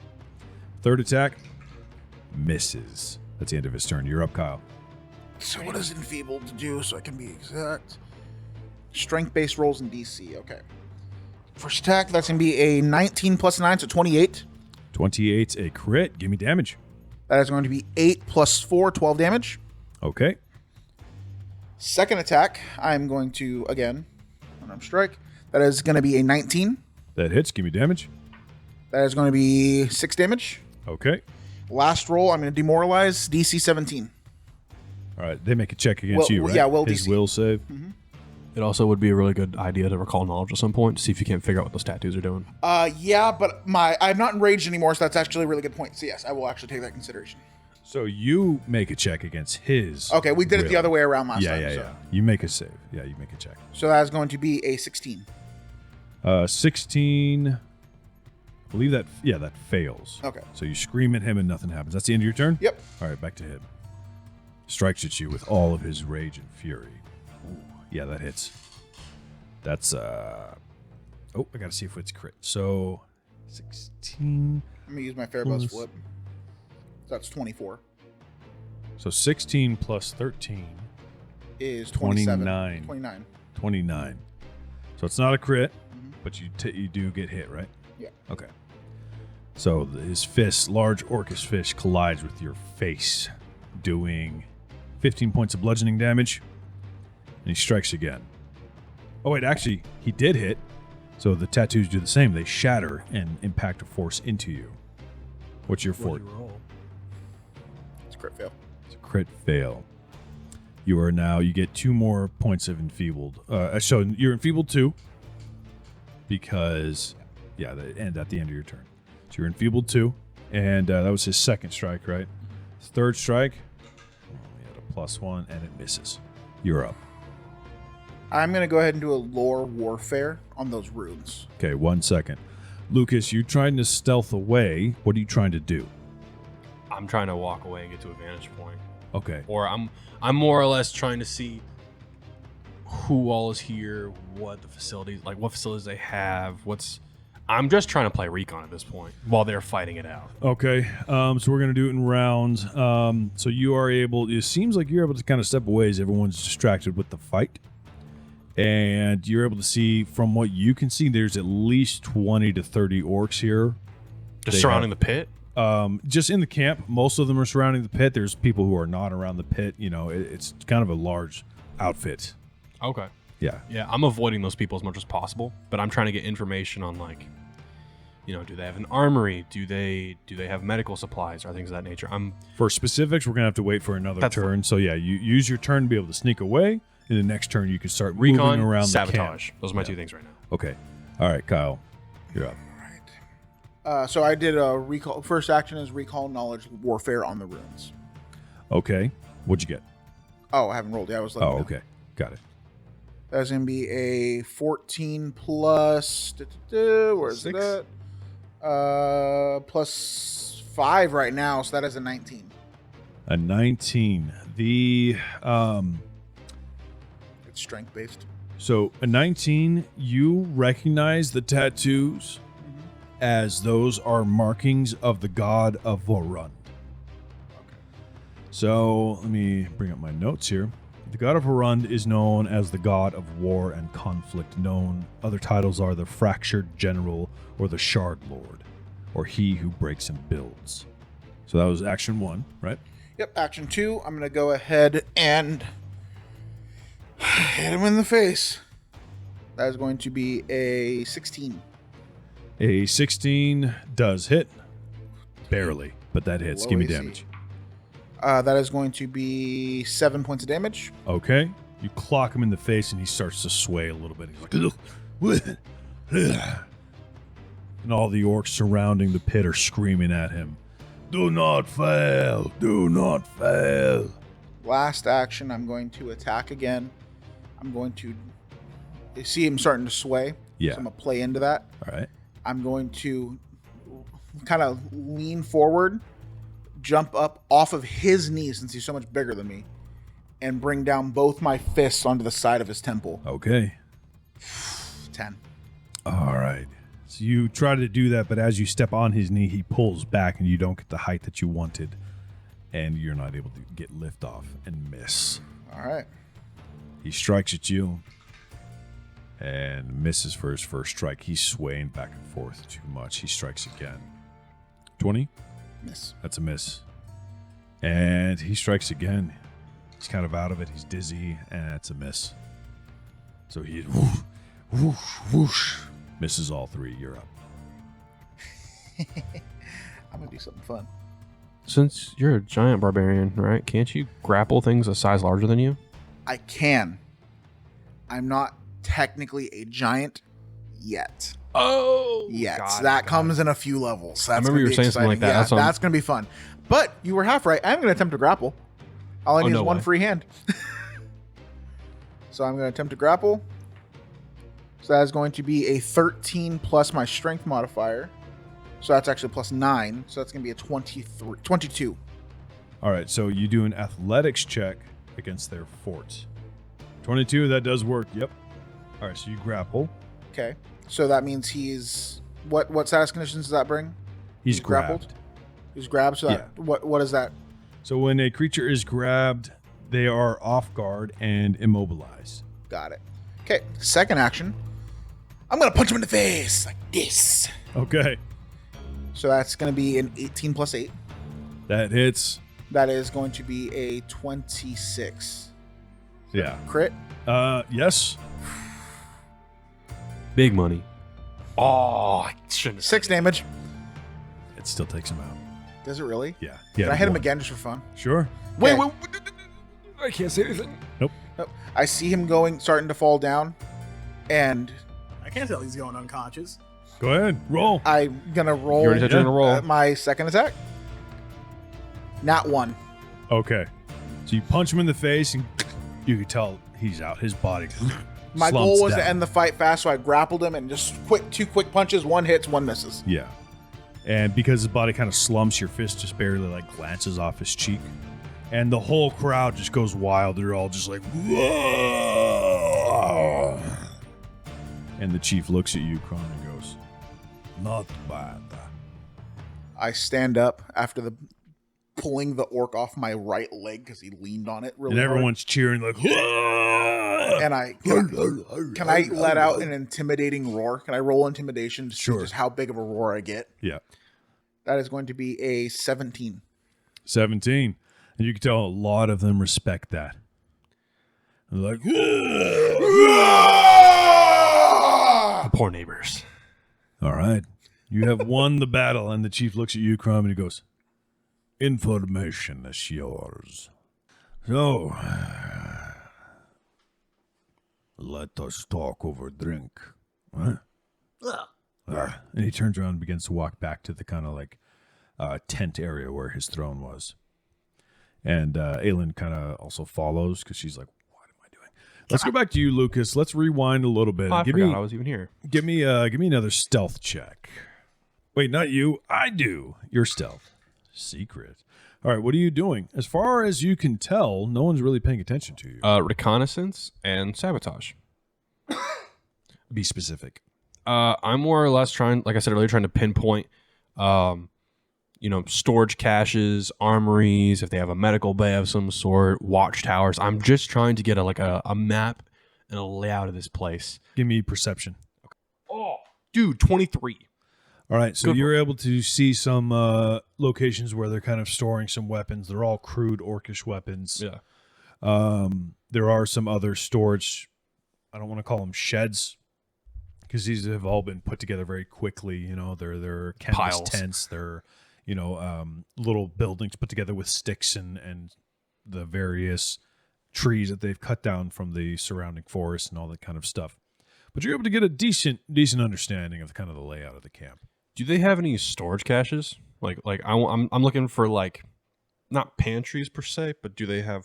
Third attack misses. That's the end of his turn. You're up, Kyle. So what does enfeebled do so I can be exact? Strength-based rolls in DC. Okay. First attack, that's going to be a 19 plus 9, so 28. 28's a crit. Give me damage. That is going to be 8 plus 4, 12 damage. Okay. Second attack, I'm going to, again, unarmed strike. That is going to be a 19. That hits. Give me damage. That is going to be 6 damage. Okay. Last roll, I'm going to demoralize DC 17. All right. They make a check against Will- you, right? yeah, will His DC. will save. It also would be a really good idea to recall knowledge at some point to see if you can't figure out what those tattoos are doing. Yeah, but I'm not enraged anymore, so that's actually a really good point. So yes, I will actually take that into consideration. So you make a check against his. Okay, we did it the will. other way around last Yeah, time. yeah, so. yeah. You make a save. Yeah, you make a check. So that is going to be a 16. 16. I believe that, yeah, that fails. Okay. So you scream at him and nothing happens. That's the end of your turn? Yep. All right, back to him. Strikes at you with all of his rage and fury. Ooh, yeah, that hits. That's, oh, I got to see if it's crit. So, 16. I'm going to use my fair buzz Plus- flip. So that's 24. So 16 plus 13, Is 27. 29. 29. 29. So it's not a crit, but you do get hit, right? Yeah. Okay. So his fist, large orcish fish, collides with your face, doing 15 points of bludgeoning damage, and he strikes again. Oh, wait, actually, he did hit, so the tattoos do the same. They shatter and impact a force into you. What's your fort? It's a crit fail. It's a crit fail. You get 2 more points of enfeebled. So you're enfeebled 2, because, yeah, they end at the end of your turn. So you're enfeebled 2, and that was his second strike, right? Third strike, he had a +1, and it misses. You're up. I'm going to go ahead and do a lore warfare on those runes. Okay, 1 second. Lucas, you're trying to stealth away. What are you trying to do? I'm trying to walk away and get to a vantage point. Okay. Or I'm more or less trying to see who all is here, what the facilities, like what facilities they have, I'm just trying to play recon at this point while they're fighting it out. Okay, so we're going to do it in rounds. So you are able, it seems like you're able to kind of step away as everyone's distracted with the fight. And you're able to see, from what you can see, there's at least 20 to 30 orcs here. Just They surrounding have- the pit. Just in the camp, most of them are surrounding the pit. There's people who are not around the pit. You know, it's kind of a large outfit. Okay. Yeah. Yeah, I'm avoiding those people as much as possible, but I'm trying to get information on do they have an armory? Do they have medical supplies or things of that nature? For specifics, we're gonna have to wait for another That's turn. So yeah, you use your turn to be able to sneak away. In the next turn, you can start recon, moving around sabotage. the camp. Those are my two things right now. Okay. All right, Kyle, you're up. So I did a recall. First action is recall knowledge warfare on the runes. Okay. What'd you get? Oh, I haven't rolled yet. I was looking. Oh, okay. Got it. That's going to be a 14 plus. Where's 6? that? Plus 5 right now, so that is a 19. A 19. The It's strength based. So a 19, you recognize the tattoos as those are markings of the god of Vorund. So let me bring up my notes here. The god of Vorund is known as the god of war and conflict. Other titles are the fractured general or the shard lord, or he who breaks and builds. So that was action 1, right? Yep, action 2. I'm going to go ahead and hit him in the face. That is going to be a 16. A 16 does hit. Barely, but that hits. Low Give me AC. damage. That is going to be 7 points of damage. Okay. You clock him in the face and he starts to sway a little bit. He's like, and all the orcs surrounding the pit are screaming at him. Do not fail. Do not fail. Last action, I'm going to attack again. I'm going to see him starting to sway. Yeah. So I'm going to play into that. All right. I'm going to kind of lean forward, jump up off of his knees since he's so much bigger than me, and bring down both my fists onto the side of his temple. Okay. 10. All right. So you try to do that, but as you step on his knee, he pulls back and you don't get the height that you wanted. And you're not able to get lift off and miss. All right. He strikes at you and misses for his first strike. He's swaying back and forth too much. He strikes again. 20? Miss. That's a miss. And he strikes again. He's kind of out of it. He's dizzy, and it's a miss. So he whoosh, whoosh, whoosh, misses all 3. You're up. I'm going to do something fun. Since you're a giant barbarian, right? Can't you grapple things a size larger than you? I can. I'm not technically a giant yet. Oh, Yet. That comes in a few levels. That's remember you gonna were be saying something like exciting. that. Yeah, That's that's going to be fun. But you were half right. I'm going to attempt to grapple. All I need no is one way. free hand. So I'm going to attempt to grapple. So that is going to be a 13 plus my strength modifier. So that's actually plus 9. So that's going to be a 22. All right, so you do an athletics check against their fort. 22, that does work. Yep. All right, so you grapple. Okay. So that means he's... What status conditions does that bring? He's grappled? grabbed. He's grabbed. So that, what is that? So when a creature is grabbed, they are off guard and immobilized. Got it. Okay. Second action. I'm going to punch him in the face like this. Okay. So that's going to be an 18 plus 8. That hits. That is going to be a 26. Yeah. Crit. Yes. Big money. Oh, I shouldn't have 6 damage. It still takes him out. Does it really? Yeah. Can I hit him again just for fun? Sure. Wait, wait, I can't say anything. Nope. Nope. I see him starting to fall down, and I can't tell he's going unconscious. Go ahead. Roll. I'm gonna roll. You already said you're gonna roll. My second attack. Not 1. Okay. So you punch him in the face, and you can tell he's out. His body. My slumps goal was down. to end the fight fast, so I grappled him and just two quick punches. 1 hits, 1 misses. Yeah. And because his body kind of slumps, your fist just barely like glances off his cheek. And the whole crowd just goes wild. They're all just like, whoa. And the chief looks at you, Khrom, and goes, Not bad. I stand up after pulling the orc off my right leg because he leaned on it really and hard. everyone's cheering like, whoa. And can I let out an intimidating roar? Can I roll intimidation to see Sure. just how big of a roar I get? Yeah. That is going to be a 17. 17. And you can tell a lot of them respect that. They're like, The poor neighbors. all right. You have won the battle, and the chief looks at you, Khrom, and he goes, information is yours. So, let us talk over drink. Huh? Yeah. And he turns around and begins to walk back to the kind of like tent area where his throne was. And Aelin kind of also follows because she's like, what am I doing? Let's go back to you, Lucas. Let's rewind a little bit. Oh, I give forgot me, I was even here. give me another stealth check. Wait, not you. I do. Your stealth. Secret. All right, what are you doing? As far as you can tell, no one's really paying attention to you. Reconnaissance and sabotage. Be specific. I'm more or less trying, like I said earlier, trying to pinpoint, storage caches, armories, if they have a medical bay of some sort, watchtowers. I'm just trying to get a map and a layout of this place. Give me perception. Oh, dude, 23. All right, so Good you're able to see some locations where they're kind of storing some weapons. They're all crude orcish weapons. Yeah. There are some other storage, I don't want to call them sheds, because these have all been put together very quickly. You know, they're canvas Piles. tents. They're, little buildings put together with sticks and the various trees that they've cut down from the surrounding forest and all that kind of stuff. But you're able to get a decent understanding of kind of the layout of the camp. Do they have any storage caches? I'm looking for not pantries per se, but do they have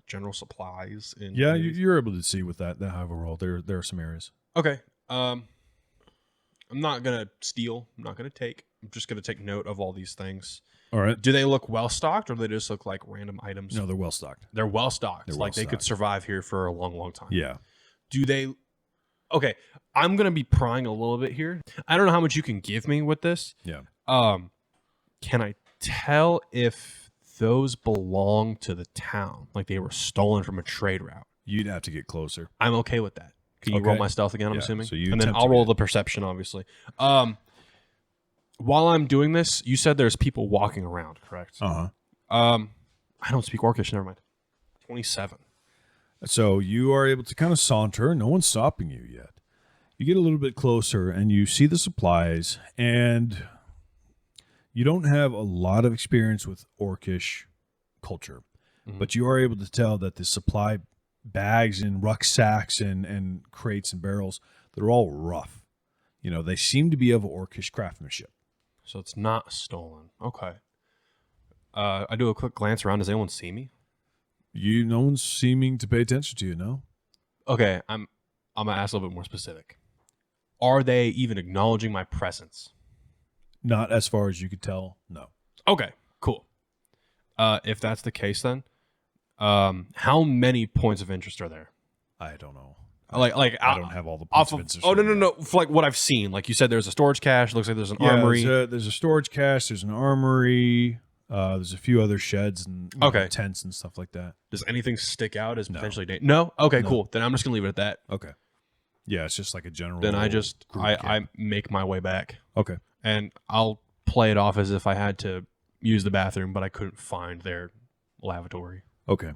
general supplies? Yeah, you're able to see with that overall. There are some areas. Okay. I'm not gonna steal. I'm not gonna take. I'm just gonna take note of all these things. All right. Do they look well stocked, or do they just look like random items? No, they're well stocked. They're well stocked. They're Like they could well-stocked. survive here for a long, long time. Yeah. Do they? Okay, I'm gonna be prying a little bit here. I don't know how much you can give me with this. Yeah. Can I tell if those belong to the town, like they were stolen from a trade route? You'd have to get closer. I'm okay with that. Can you Okay. roll my stealth again? I'm Yeah, assuming. so you and then attempt I'll to roll get- the perception, obviously. While I'm doing this, you said there's people walking around, correct? Uh-huh. I don't speak Orcish. Never mind. 27. So you are able to kind of saunter. No one's stopping you yet. You get a little bit closer and you see the supplies, and you don't have a lot of experience with Orcish culture, but you are able to tell that the supply bags and rucksacks and crates and barrels, they're all rough. They seem to be of Orcish craftsmanship. So it's not stolen. Okay. I do a quick glance around. Does anyone see me? No one's seeming to pay attention to you, no? Okay, I'm gonna ask a little bit more specific. Are they even acknowledging my presence? Not as far as you could tell, no. Okay, cool. If that's the case, then how many points of interest are there? I don't know. Like I don't have all the off points of. of interest. Oh no! For like what I've seen, like you said, there's a storage cache. Looks like there's an Yeah, armory. There's a storage cache. There's an armory. There's a few other sheds and Okay. tents and stuff like that. Does anything stick out as No. potentially no? Okay, No. cool. Then I'm just gonna leave it at that. Okay. Yeah, it's just like a general. Then I just group I camp. make my way back, Okay. and I'll play it off as if I had to use the bathroom, but I couldn't find their lavatory. Okay.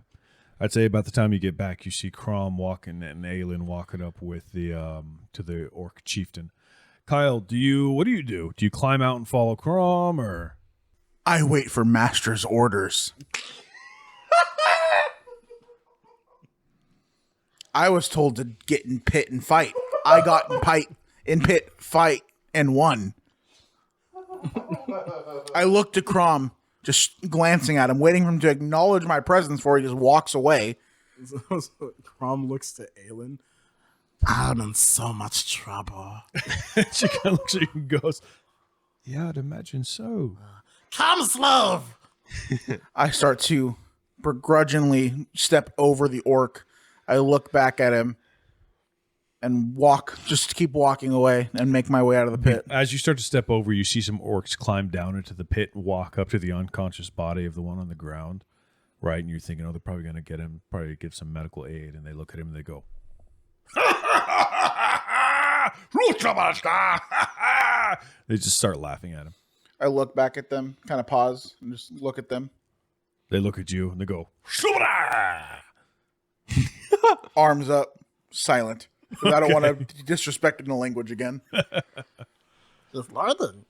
I'd say about the time you get back, you see Khrom walking and Aelin walking up with the to the orc chieftain. Kael, what do you do? Do you climb out and follow Khrom, or? I wait for master's orders. I was told to get in pit and fight. I got in pit, fight, and won. I looked to Khrom, just glancing at him, waiting for him to acknowledge my presence before he just walks away. Khrom looks to Aelin. I'm in so much trouble. She kind of looks at you and goes, "Yeah, I'd imagine so." Come, slave! I start to begrudgingly step over the orc. I look back at him and just keep walking away and make my way out of the pit. As you start to step over, you see some orcs climb down into the pit and walk up to the unconscious body of the one on the ground, right? And you're thinking, oh, they're probably going to get him, probably give some medical aid. And they look at him and they go, they just start laughing at him. I look back at them, kind of pause, and just look at them. They look at you and they go, Arms up, silent. 'Cause I don't want to disrespect in the language again. Just learning.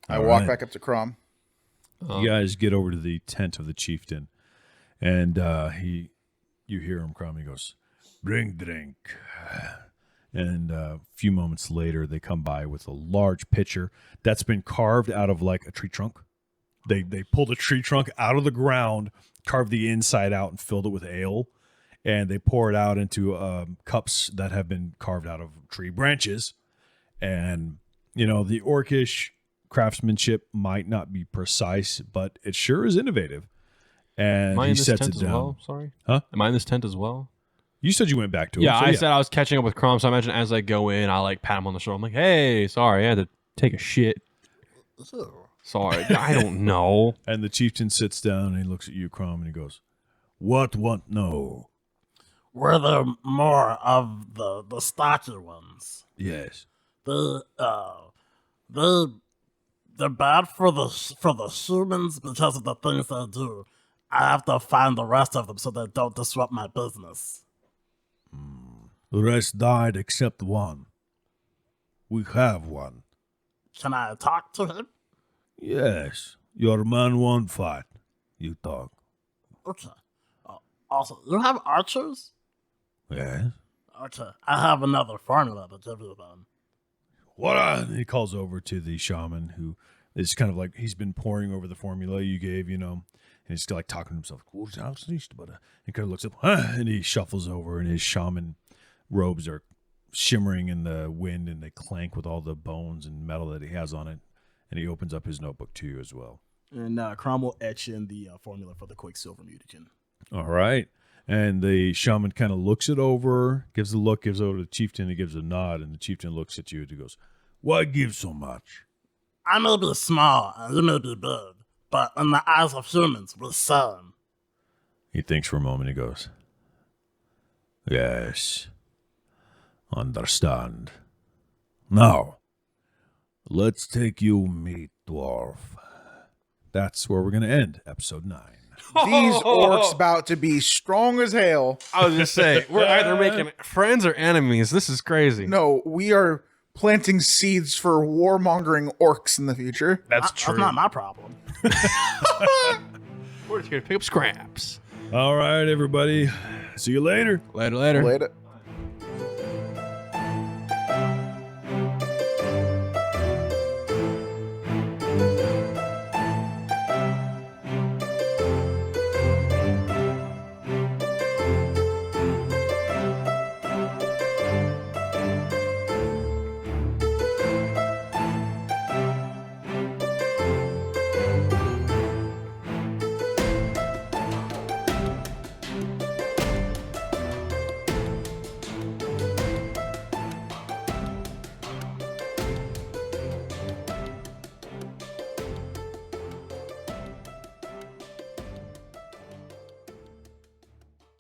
I All walk right. back up to Khrom. You guys get over to the tent of the chieftain, and you hear him crying. He goes, "Bring drink." And a few moments later, they come by with a large pitcher that's been carved out of like a tree trunk. They pulled a tree trunk out of the ground, carved the inside out, and filled it with ale. And they pour it out into cups that have been carved out of tree branches. And, the orcish craftsmanship might not be precise, but it sure is innovative. And Am I he in this sets tent it as down. well? Sorry. Huh? Am I in this tent as well? You said you went back to him. Yeah, so I said I was catching up with Khrom, so I imagine as I go in, I like pat him on the shoulder. I'm like, hey, sorry, I had to take a shit. Sorry, I don't know. And the chieftain sits down and he looks at you, Khrom, and he goes, "What want no?" Were there more of the stocky ones? Yes. They're bad for the humans because of the things they do. I have to find the rest of them so they don't disrupt my business. The rest died except one. We have one. Can I talk to him? Yes. Your man won't fight. You talk. Okay. Also, you have archers? Yes. Okay. I have another formula to give you then. What? He calls over to the shaman who is kind of like, he's been poring over the formula you gave, and he's like talking to himself. He kind of looks up, and he shuffles over, and his shaman robes are shimmering in the wind, and they clank with all the bones and metal that he has on it. And he opens up his notebook to you as well. And Khrom will etch in the formula for the Quicksilver mutagen. All right. And the shaman kind of looks it over, gives a look, gives it over to the chieftain, he gives a nod, and the chieftain looks at you and he goes, Why give so much? I may be small and you may be big, but in the eyes of humans, we're same. he thinks for a moment, he goes, "Yes, understand. Now, let's take you meet dwarf." That's where we're going to end episode 9. These orcs about to be strong as hell. I was just saying, we're either making friends or enemies. This is crazy. No, we are planting seeds for warmongering orcs in the future. That's true. That's not my problem. We're just going to pick up scraps. All right, everybody. See you later. Later. Later.